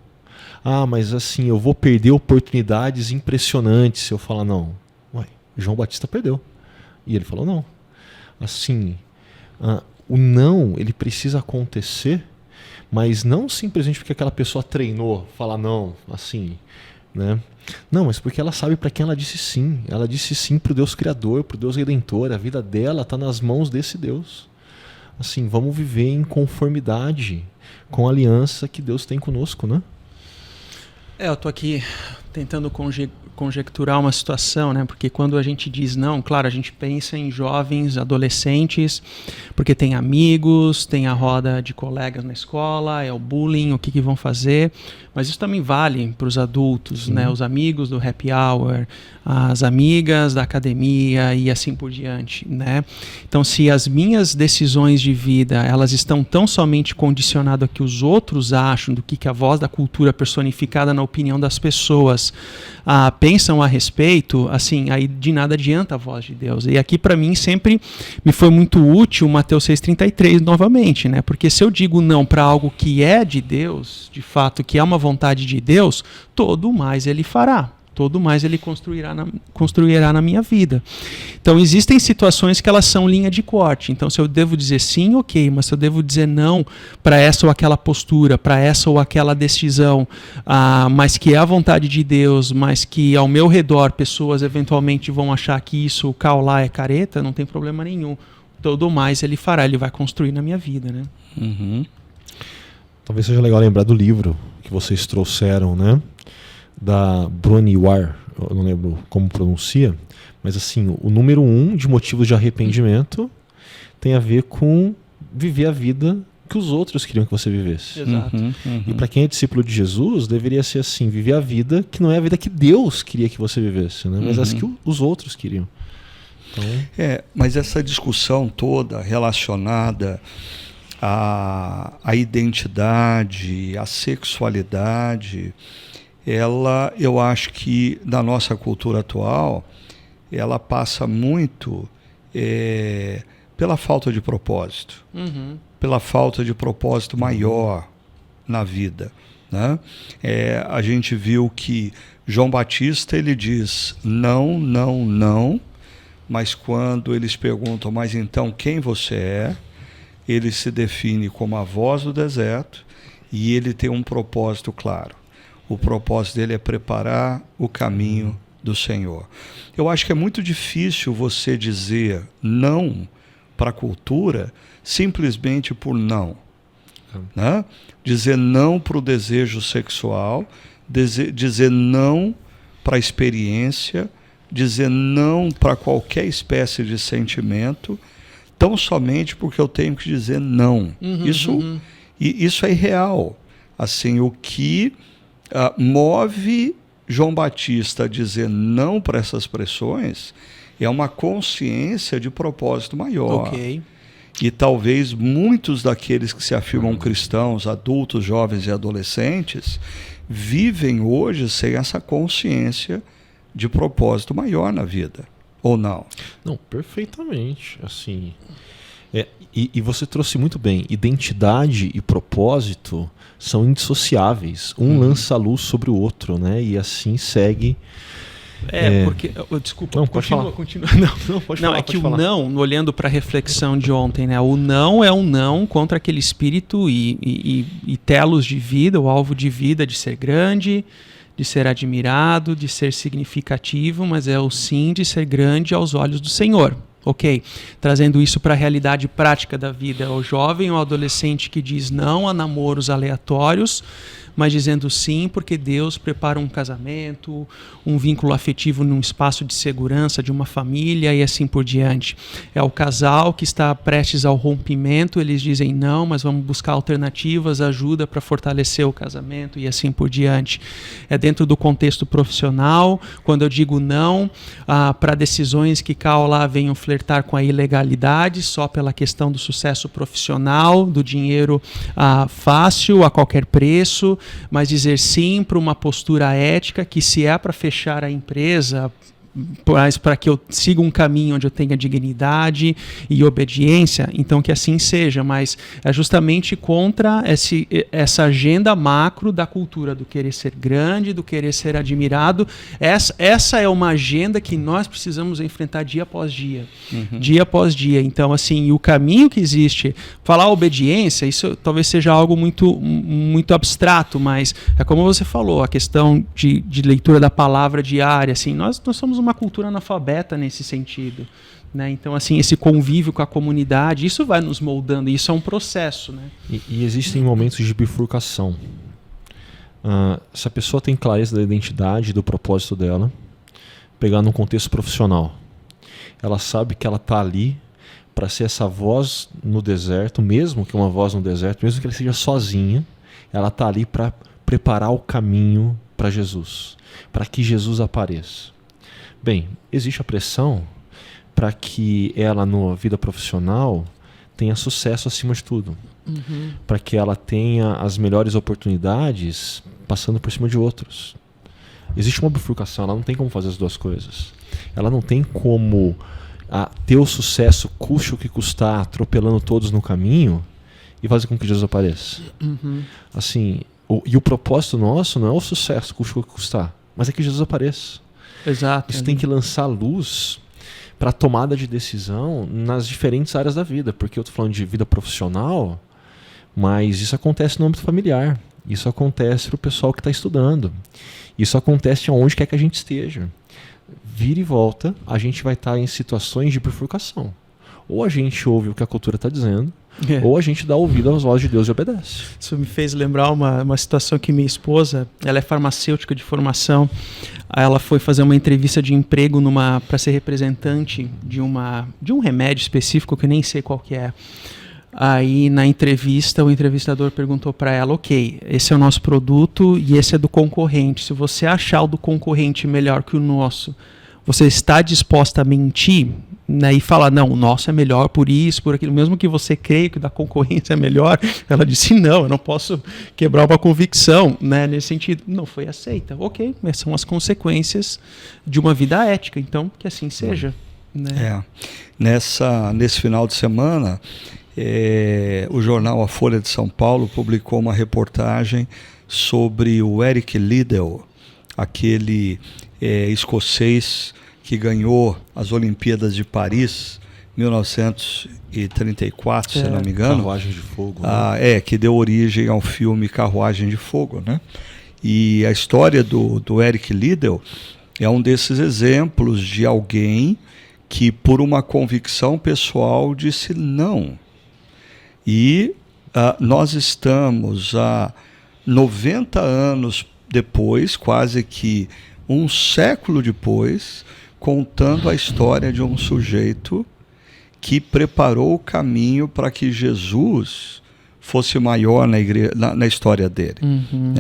Ah, mas assim, eu vou perder oportunidades impressionantes se eu falar não. Ué, João Batista perdeu. E ele falou não. Assim, o não, ele precisa acontecer, mas não simplesmente porque aquela pessoa treinou, falar não, assim, né? Não, mas porque ela sabe para quem ela disse sim. Ela disse sim pro Deus Criador, pro Deus Redentor. A vida dela está nas mãos desse Deus. Assim, vamos viver em conformidade com a aliança que Deus tem conosco, né? Eu tô aqui tentando conjecturar uma situação, né? Porque quando a gente diz não, claro, a gente pensa em jovens, adolescentes, porque tem amigos, tem a roda de colegas na escola, é o bullying, o que vão fazer. Mas isso também vale para os adultos, né? Os amigos do happy hour, as amigas da academia e assim por diante, né? Então, se as minhas decisões de vida, elas estão tão somente condicionadas ao que os outros acham, do que a voz da cultura personificada na opinião das pessoas pensam a respeito, assim, aí de nada adianta a voz de Deus. E aqui para mim sempre me foi muito útil Mateus 6,33 novamente, né? Porque se eu digo não para algo que é de Deus, de fato, que é uma vontade de Deus, todo mais ele fará. Todo mais ele construirá na minha vida. Então, existem situações que elas são linha de corte. Então, se eu devo dizer sim, ok, mas se eu devo dizer não para essa ou aquela postura, para essa ou aquela decisão, mas que é a vontade de Deus, mas que ao meu redor pessoas eventualmente vão achar que isso, o caolá é careta, não tem problema nenhum. Todo mais ele fará, ele vai construir na minha vida, né? Uhum. Talvez seja legal lembrar do livro que vocês trouxeram, né? Da Bronnie Ware, eu não lembro como pronuncia, mas assim, o número 1 de motivos de arrependimento tem a ver com viver a vida que os outros queriam que você vivesse. Exato. E para quem é discípulo de Jesus, deveria ser assim, viver a vida que não é a vida que Deus queria que você vivesse, né? Mas as que os outros queriam. Então... mas essa discussão toda relacionada à identidade, à sexualidade, eu acho que na nossa cultura atual, ela passa muito pela falta de propósito, pela falta de propósito maior na vida, né? A gente viu que João Batista, ele diz não, não, não, mas quando eles perguntam, mas então quem você é? Ele se define como a voz do deserto e ele tem um propósito claro. O propósito dele é preparar o caminho do Senhor. Eu acho que é muito difícil você dizer não para a cultura simplesmente por não. Né? Dizer não para o desejo sexual, dizer não para a experiência, dizer não para qualquer espécie de sentimento, tão somente porque eu tenho que dizer não. Isso é irreal. Assim, o que move João Batista a dizer não para essas pressões é uma consciência de propósito maior. Ok. E talvez muitos daqueles que se afirmam cristãos, adultos, jovens e adolescentes, vivem hoje sem essa consciência de propósito maior na vida. Ou não? Não, perfeitamente. Assim, e você trouxe muito bem, identidade e propósito são indissociáveis. Um lança a luz sobre o outro, né? E assim segue. Porque... desculpa, não, pode falar. Continua. Não, pode falar. É que o não, olhando para a reflexão de ontem, né? O não é um não contra aquele espírito e telos de vida, o alvo de vida de ser grande, de ser admirado, de ser significativo, mas é o sim de ser grande aos olhos do Senhor. Ok, trazendo isso para a realidade prática da vida, o jovem ou adolescente que diz não a namoros aleatórios, mas dizendo sim porque Deus prepara um casamento, um vínculo afetivo num espaço de segurança de uma família e assim por diante. É o casal que está prestes ao rompimento, eles dizem não, mas vamos buscar alternativas, ajuda para fortalecer o casamento e assim por diante. É dentro do contexto profissional, quando eu digo não para decisões que lá venham flertar com a ilegalidade só pela questão do sucesso profissional, do dinheiro fácil a qualquer preço, mas dizer sim para uma postura ética que, se é para fechar a empresa mas para que eu siga um caminho onde eu tenha dignidade e obediência, então que assim seja, mas é justamente contra essa agenda macro da cultura do querer ser grande, do querer ser admirado. Essa é uma agenda que nós precisamos enfrentar dia após dia, dia após dia. Então, assim, o caminho que existe, falar obediência, isso talvez seja algo muito abstrato, mas é como você falou, a questão de leitura da palavra diária, assim, nós somos uma cultura analfabeta nesse sentido, né? Então, assim, esse convívio com a comunidade, isso vai nos moldando, isso é um processo, né? E existem momentos de bifurcação. Se a pessoa tem clareza da identidade, do propósito dela, pegar num contexto profissional, ela sabe que ela está ali para ser essa voz no deserto, mesmo que uma voz no deserto, mesmo que ela seja sozinha, ela está ali para preparar o caminho para Jesus, para que Jesus apareça. Bem, existe a pressão para que ela, na vida profissional, tenha sucesso acima de tudo. Para que ela tenha as melhores oportunidades passando por cima de outros. Existe uma bifurcação, ela não tem como fazer as duas coisas. Ela não tem como ter o sucesso, custe o que custar, atropelando todos no caminho e fazer com que Jesus apareça. Assim, e o propósito nosso não é o sucesso, custe o que custar, mas é que Jesus apareça. Exato. Isso tem que lançar luz para a tomada de decisão nas diferentes áreas da vida, porque eu estou falando de vida profissional, mas isso acontece no âmbito familiar, isso acontece para o pessoal que está estudando, isso acontece aonde quer que a gente esteja. Vira e volta, a gente vai estar em situações de bifurcação. Ou a gente ouve o que a cultura está dizendo, ou a gente dá ouvido às vozes de Deus e obedece. Isso me fez lembrar uma situação que minha esposa, ela é farmacêutica de formação, ela foi fazer uma entrevista de emprego para ser representante de um remédio específico que eu nem sei qual que é. Aí na entrevista o entrevistador perguntou para ela, ok, esse é o nosso produto e esse é do concorrente, se você achar o do concorrente melhor que o nosso, você está disposta a mentir, né, e falar, não, o nosso é melhor por isso, por aquilo, mesmo que você creia que o da concorrência é melhor? Ela disse, não, eu não posso quebrar uma convicção, né, nesse sentido. Não foi aceita. Ok, mas são as consequências de uma vida ética, então que assim seja. Né? Nesse final de semana, o jornal A Folha de São Paulo publicou uma reportagem sobre o Eric Liddell, aquele escocês que ganhou as Olimpíadas de Paris 1934, se não me engano. Carruagem de Fogo. Né? Que deu origem ao filme Carruagem de Fogo, né? E a história do Eric Liddell é um desses exemplos de alguém que, por uma convicção pessoal, disse não. E nós estamos há 90 anos depois, quase que um século depois, contando a história de um sujeito que preparou o caminho para que Jesus fosse maior na história dele.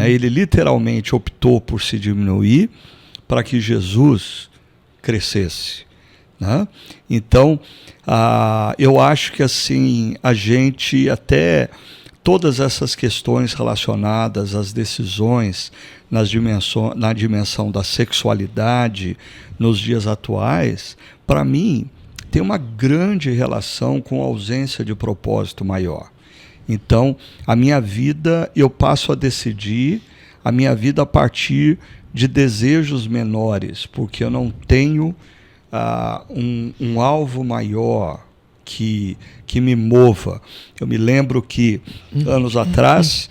Ele literalmente optou por se diminuir para que Jesus crescesse. Né? Então, eu acho que assim, a gente até todas essas questões relacionadas às decisões na dimensão da sexualidade nos dias atuais, para mim, tem uma grande relação com a ausência de propósito maior. Então, a minha vida, eu passo a decidir a minha vida a partir de desejos menores, porque eu não tenho um alvo maior que me mova. Eu me lembro que, anos atrás,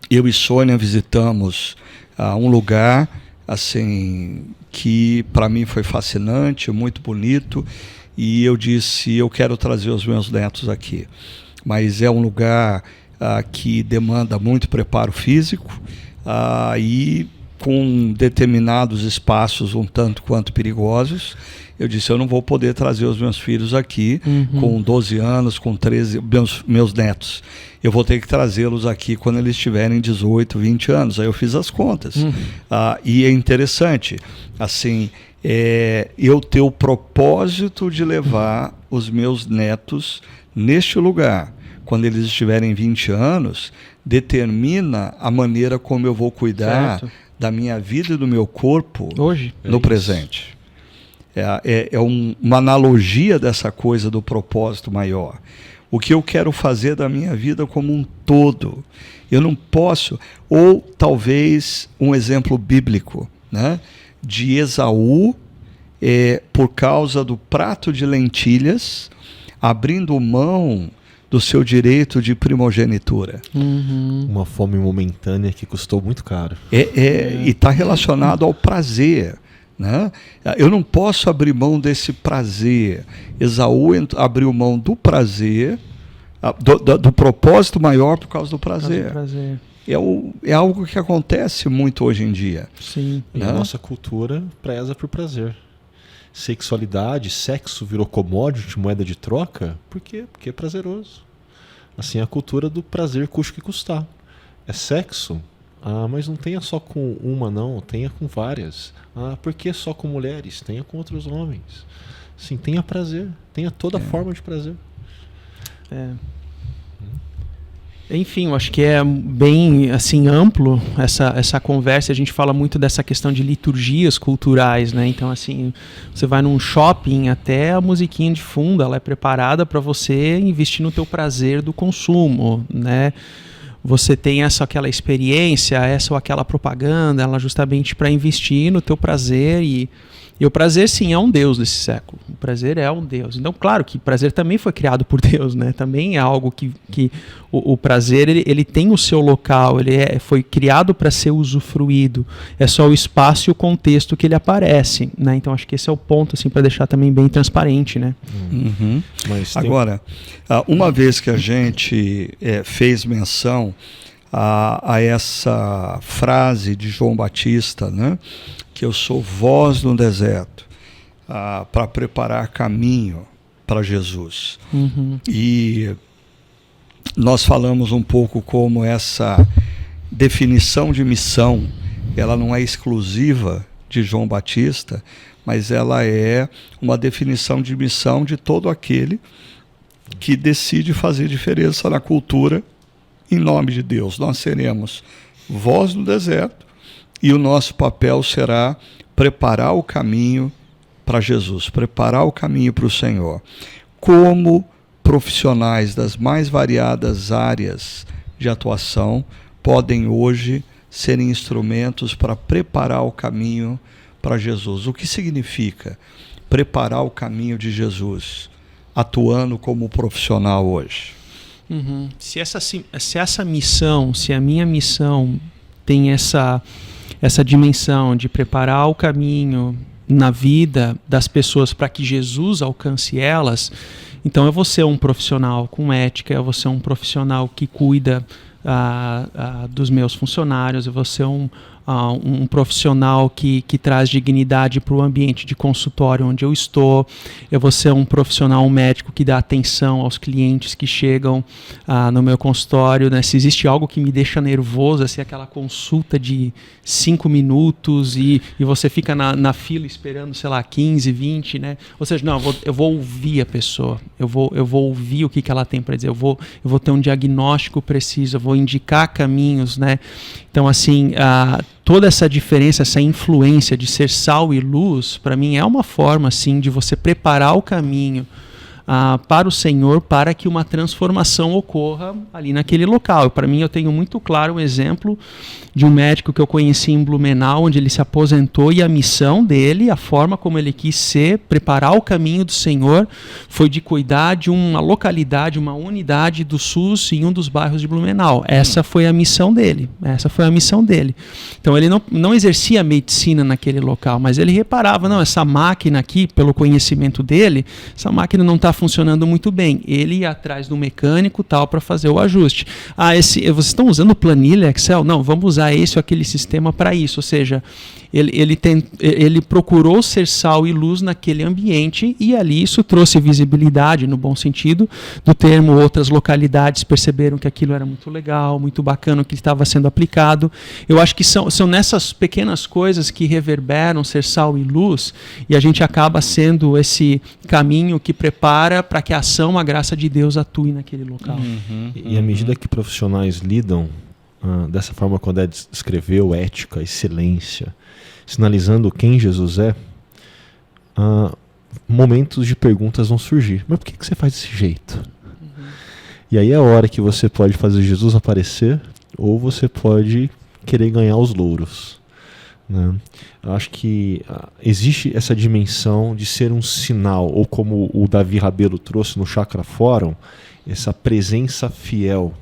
eu e Sônia visitamos um lugar assim, que para mim foi fascinante, muito bonito, e eu disse, eu quero trazer os meus netos aqui. Mas é um lugar que demanda muito preparo físico e com determinados espaços um tanto quanto perigosos. Eu disse, eu não vou poder trazer os meus filhos aqui com 12 anos, com 13, meus netos. Eu vou ter que trazê-los aqui quando eles tiverem 18, 20 anos. Aí eu fiz as contas. E é interessante, assim, eu ter o propósito de levar os meus netos neste lugar. Quando eles estiverem 20 anos, determina a maneira como eu vou cuidar da minha vida e do meu corpo Hoje? no presente. Uma analogia dessa coisa do propósito maior. O que eu quero fazer da minha vida como um todo. Eu não posso... Ou talvez um exemplo bíblico, né, de Esaú, por causa do prato de lentilhas, abrindo mão do seu direito de primogenitura. Uma fome momentânea que custou muito caro. E está relacionado ao prazer. Né? Eu não posso abrir mão desse prazer. Esaú abriu mão do prazer, do propósito maior por causa do prazer. É algo que acontece muito hoje em dia. Sim. E né? a nossa cultura preza por prazer. Sexualidade, sexo virou commodity, moeda de troca. Por quê? Porque é prazeroso. Assim, a cultura do prazer custe o que custar. É sexo? Ah, mas não tenha só com uma, não. Tenha com várias. Ah, por que só com mulheres? Tenha com outros homens. Sim, tenha prazer. Tenha toda forma de prazer. Enfim, eu acho que é bem assim amplo essa conversa. A gente fala muito dessa questão de liturgias culturais, né? Então, assim, você vai num shopping, até a musiquinha de fundo, ela é preparada para você investir no teu prazer do consumo, né? Você tem aquela experiência, essa ou aquela propaganda, ela justamente para investir no teu prazer e o prazer, sim, é um Deus desse século. O prazer é um Deus. Então, claro que o prazer também foi criado por Deus, né? Também é algo que o prazer, ele tem o seu local, foi criado para ser usufruído. É só o espaço e o contexto que ele aparece, né? Então, acho que esse é o ponto, assim, para deixar também bem transparente, né? Mas agora, uma vez que a gente fez menção a essa frase de João Batista, né? Que eu sou voz no deserto, para preparar caminho para Jesus. E nós falamos um pouco como essa definição de missão, ela não é exclusiva de João Batista, mas ela é uma definição de missão de todo aquele que decide fazer diferença na cultura em nome de Deus. Nós seremos voz no deserto, e o nosso papel será preparar o caminho para Jesus, preparar o caminho para o Senhor. Como profissionais das mais variadas áreas de atuação podem hoje ser instrumentos para preparar o caminho para Jesus? O que significa preparar o caminho de Jesus, atuando como profissional hoje? Se essa missão, se a minha missão tem essa dimensão de preparar o caminho na vida das pessoas para que Jesus alcance elas, então eu vou ser um profissional com ética, eu vou ser um profissional que cuida dos meus funcionários, eu vou ser um profissional que traz dignidade para o ambiente de consultório onde eu estou, eu vou ser um profissional, um médico que dá atenção aos clientes que chegam no meu consultório, né? Se existe algo que me deixa nervoso, assim, aquela consulta de 5 minutos e você fica na fila esperando, sei lá, 15, 20, né? Ou seja, não, eu vou ouvir a pessoa, eu vou ouvir o que ela tem para dizer, eu vou ter um diagnóstico preciso, eu vou indicar caminhos, né? Então, assim, toda essa diferença, essa influência de ser sal e luz, para mim é uma forma, assim, de você preparar o caminho para o Senhor, para que uma transformação ocorra ali naquele local. Para mim, eu tenho muito claro um exemplo de um médico que eu conheci em Blumenau, onde ele se aposentou, e a missão dele, a forma como ele quis preparar o caminho do Senhor, foi de cuidar de uma localidade, uma unidade do SUS em um dos bairros de Blumenau. Essa foi a missão dele. Então, ele não exercia medicina naquele local, mas ele reparava, não, essa máquina aqui, pelo conhecimento dele, essa máquina não está funcionando muito bem. Ele ia atrás do mecânico tal para fazer o ajuste. Vocês estão usando planilha Excel? Não, vamos usar esse ou aquele sistema para isso. Ou seja, ele procurou ser sal e luz naquele ambiente, e ali isso trouxe visibilidade, no bom sentido do termo. Outras localidades perceberam que aquilo era muito legal, muito bacana, o que estava sendo aplicado. Eu acho que são nessas pequenas coisas que reverberam ser sal e luz, e a gente acaba sendo esse caminho que prepara para que a ação, a graça de Deus atue naquele local. E à medida que profissionais lidam dessa forma quando Ed descreveu ética, excelência, sinalizando quem Jesus é, momentos de perguntas vão surgir. Mas por que você faz desse jeito? E aí é a hora que você pode fazer Jesus aparecer, ou você pode querer ganhar os louros, né? Eu acho que existe essa dimensão de ser um sinal, ou como o Davi Rabelo trouxe no Chakra Fórum, essa presença fiel.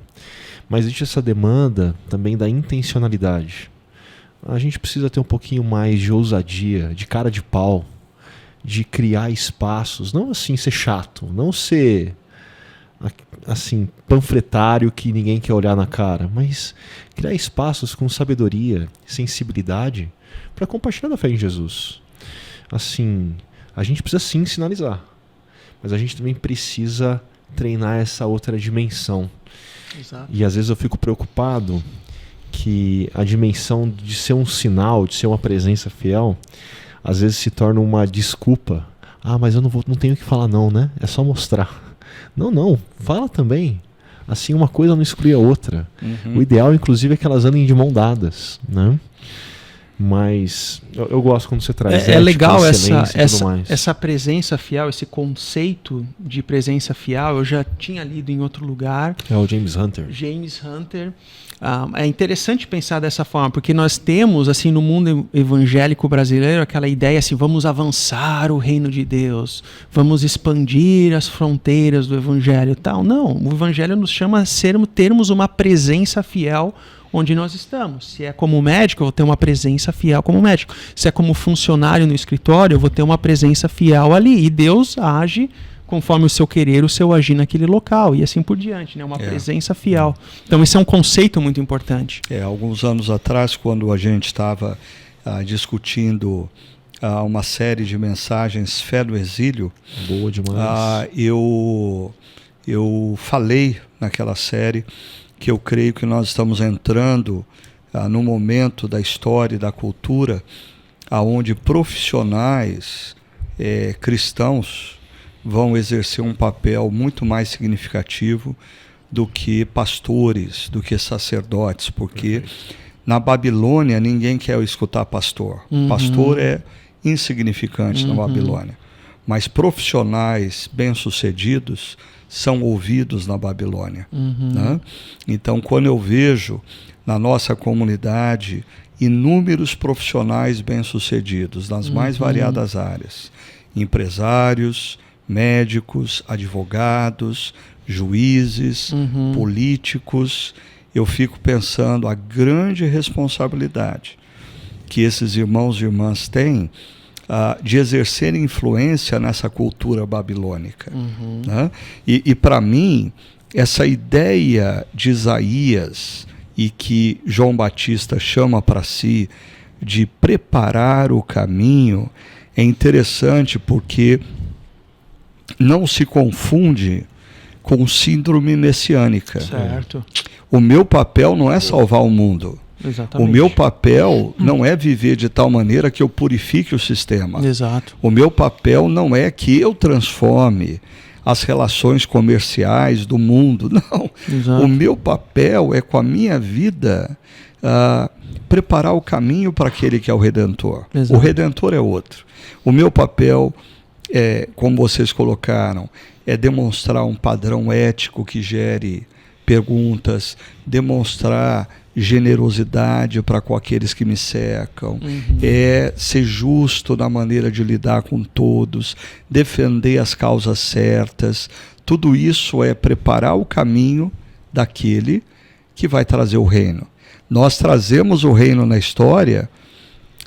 Mas existe essa demanda também da intencionalidade. A gente precisa ter um pouquinho mais de ousadia, de cara de pau, de criar espaços, não assim ser chato, não ser assim panfletário que ninguém quer olhar na cara, mas criar espaços com sabedoria, sensibilidade para compartilhar da fé em Jesus. Assim, a gente precisa sim sinalizar, mas a gente também precisa treinar essa outra dimensão. Exato. E às vezes eu fico preocupado que a dimensão de ser um sinal, de ser uma presença fiel, às vezes se torna uma desculpa. Mas eu não tenho o que falar não, né? É só mostrar. Não, fala também. Assim, uma coisa não exclui a outra. O ideal, inclusive, é que elas andem de mão dadas, né? Mas eu gosto quando você traz é legal essa presença fiel, esse conceito de presença fiel. Eu já tinha lido em outro lugar. É o James Hunter. É interessante pensar dessa forma, porque nós temos, assim, no mundo evangélico brasileiro, aquela ideia assim, vamos avançar o reino de Deus, vamos expandir as fronteiras do evangelho e tal. Não, o evangelho nos chama a termos uma presença fiel onde nós estamos. Se é como médico, eu vou ter uma presença fiel como médico. Se é como funcionário no escritório, eu vou ter uma presença fiel ali. E Deus age conforme o seu querer, o seu agir naquele local, e assim por diante, né? Uma presença fiel. Então esse é um conceito muito importante. Alguns anos atrás, quando a gente estava discutindo uma série de mensagens Fé no Exílio, boa demais. Eu falei naquela série que eu creio que nós estamos entrando num momento da história e da cultura onde profissionais cristãos vão exercer um papel muito mais significativo do que pastores, do que sacerdotes, porque na Babilônia ninguém quer escutar pastor. Pastor é insignificante na Babilônia, mas profissionais bem-sucedidos são ouvidos na Babilônia, né? Então, quando eu vejo na nossa comunidade inúmeros profissionais bem-sucedidos nas mais variadas áreas, empresários, médicos, advogados, juízes, políticos, eu fico pensando a grande responsabilidade que esses irmãos e irmãs têm de exercer influência nessa cultura babilônica, né? E para mim, essa ideia de Isaías e que João Batista chama para si de preparar o caminho é interessante, porque não se confunde com síndrome messiânica. Certo. O meu papel não é salvar o mundo. Exatamente. O meu papel não é viver de tal maneira que eu purifique o sistema. Exato. O meu papel não é que eu transforme as relações comerciais do mundo. Não. Exato. O meu papel é, com a minha vida, preparar o caminho para aquele que é o Redentor. Exato. O Redentor é outro. O meu papel como vocês colocaram, é demonstrar um padrão ético que gere perguntas, demonstrar generosidade para com aqueles que me cercam, é ser justo na maneira de lidar com todos, defender as causas certas. Tudo isso é preparar o caminho daquele que vai trazer o reino. Nós trazemos o reino na história,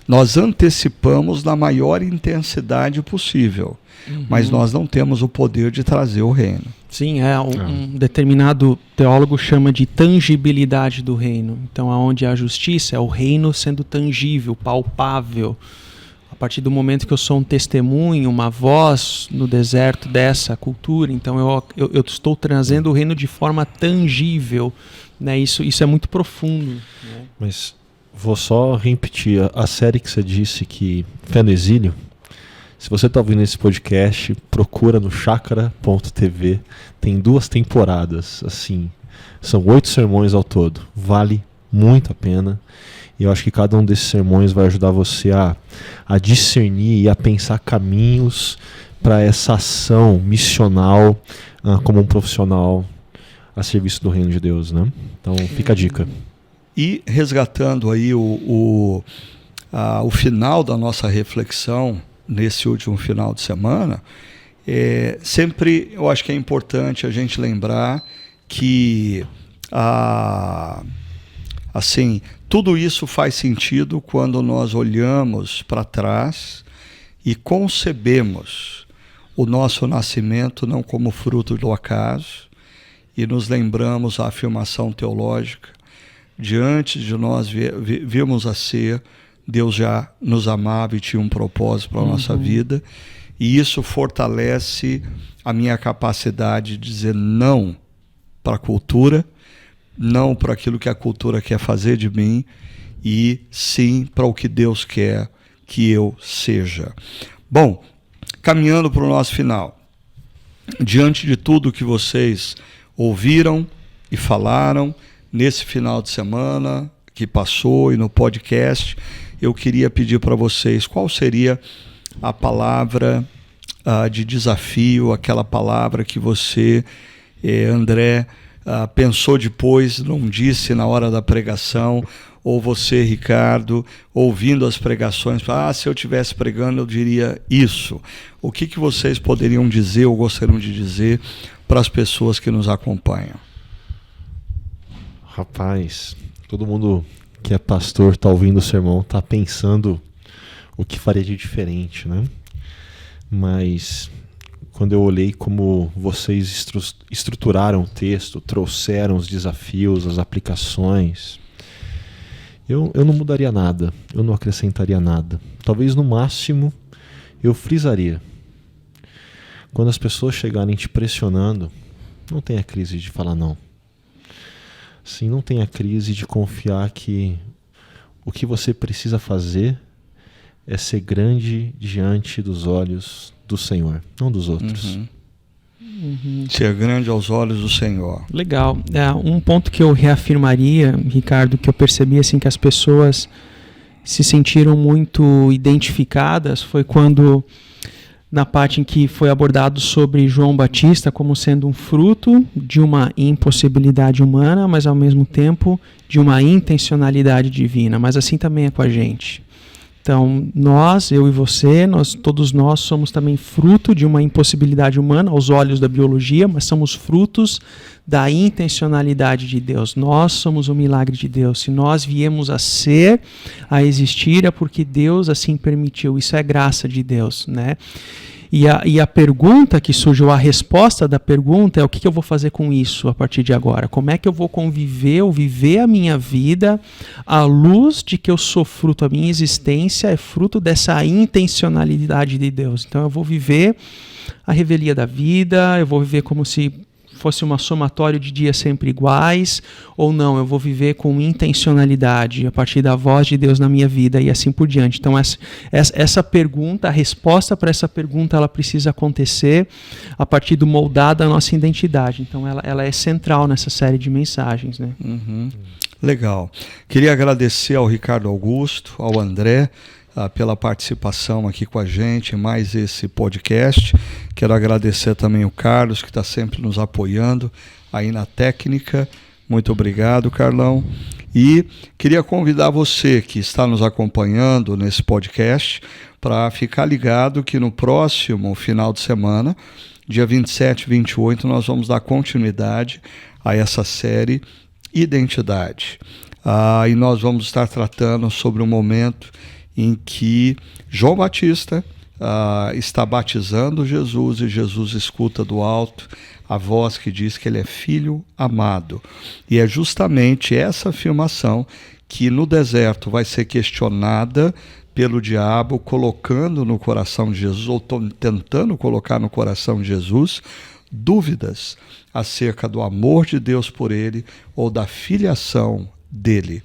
nós antecipamos na maior intensidade possível, mas nós não temos o poder de trazer o reino. Sim, um determinado teólogo chama de tangibilidade do reino. Então, aonde há justiça, é o reino sendo tangível, palpável. A partir do momento que eu sou um testemunho, uma voz no deserto dessa cultura, então eu estou trazendo o reino de forma tangível, né? Isso é muito profundo, né? Mas vou só repetir a série que você disse, que Fé no Exílio. Se você está ouvindo esse podcast, procura no chakra.tv. Tem 2 temporadas, assim. São 8 sermões ao todo. Vale muito a pena. E eu acho que cada um desses sermões vai ajudar você a discernir e a pensar caminhos para essa ação missional como um profissional a serviço do reino de Deus, né? Então fica a dica. E resgatando aí o final da nossa reflexão nesse último final de semana, sempre eu acho que é importante a gente lembrar que assim, tudo isso faz sentido quando nós olhamos para trás e concebemos o nosso nascimento não como fruto do acaso e nos lembramos a afirmação teológica de antes de nós virmos a ser, Deus já nos amava e tinha um propósito para a nossa vida, e isso fortalece a minha capacidade de dizer não para a cultura, não para aquilo que a cultura quer fazer de mim, e sim para o que Deus quer que eu seja. Bom, caminhando para o nosso final, diante de tudo que vocês ouviram e falaram nesse final de semana que passou e no podcast, eu queria pedir para vocês qual seria a palavra de desafio, aquela palavra que você, André, pensou depois, não disse na hora da pregação, ou você, Ricardo, ouvindo as pregações, se eu estivesse pregando eu diria isso. O que vocês poderiam dizer ou gostariam de dizer para as pessoas que nos acompanham? Rapaz, todo mundo que é pastor, está ouvindo o sermão, está pensando o que faria de diferente, né? Mas quando eu olhei como vocês estruturaram o texto, trouxeram os desafios, as aplicações, eu não mudaria nada, eu não acrescentaria nada. Talvez no máximo eu frisaria. Quando as pessoas chegarem te pressionando, não tenha crise de falar não. Sim, não tenha crise de confiar que o que você precisa fazer é ser grande diante dos olhos do Senhor, não dos outros. Ser grande aos olhos do Senhor. Legal. Um ponto que eu reafirmaria, Ricardo, que eu percebi assim, que as pessoas se sentiram muito identificadas foi quando, na parte em que foi abordado sobre João Batista como sendo um fruto de uma impossibilidade humana, mas ao mesmo tempo de uma intencionalidade divina. Mas assim também é com a gente. Então, nós, eu e você, todos nós somos também fruto de uma impossibilidade humana aos olhos da biologia, mas somos frutos da intencionalidade de Deus. Nós somos o milagre de Deus. Se nós viemos a ser, a existir, é porque Deus assim permitiu. Isso é graça de Deus, né? E a pergunta que surgiu, a resposta da pergunta é: o que eu vou fazer com isso a partir de agora? Como é que eu vou conviver ou viver a minha vida à luz de que eu sou fruto, a minha existência é fruto dessa intencionalidade de Deus? Então eu vou viver a revelia da vida, eu vou viver como se fosse uma somatório de dias sempre iguais, ou não, eu vou viver com intencionalidade a partir da voz de Deus na minha vida e assim por diante. Então essa pergunta, a resposta para essa pergunta, ela precisa acontecer a partir do moldar da nossa identidade. Então ela é central nessa série de mensagens, né? Legal. Queria agradecer ao Ricardo Augusto, ao André, pela participação aqui com a gente em mais esse podcast. Quero agradecer também o Carlos, que está sempre nos apoiando aí na técnica. Muito obrigado, Carlão. E queria convidar você que está nos acompanhando nesse podcast para ficar ligado que no próximo final de semana, dia 27 e 28, nós vamos dar continuidade a essa série Identidade. E nós vamos estar tratando sobre um momento em que João Batista está batizando Jesus e Jesus escuta do alto a voz que diz que ele é filho amado. E é justamente essa afirmação que no deserto vai ser questionada pelo diabo, colocando no coração de Jesus, ou tentando colocar no coração de Jesus, dúvidas acerca do amor de Deus por ele ou da filiação dele.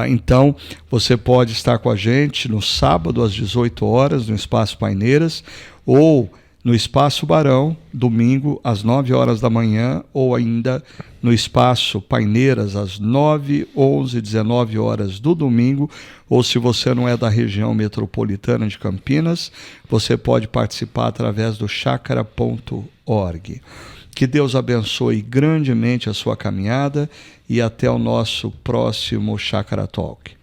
Então, você pode estar com a gente no sábado às 18 horas no Espaço Paineiras, ou no Espaço Barão, domingo, às 9 horas da manhã, ou ainda no Espaço Paineiras, às 9, 11, 19 horas do domingo, ou se você não é da região metropolitana de Campinas, você pode participar através do chácara.org. Que Deus abençoe grandemente a sua caminhada e até o nosso próximo Chácara Talk.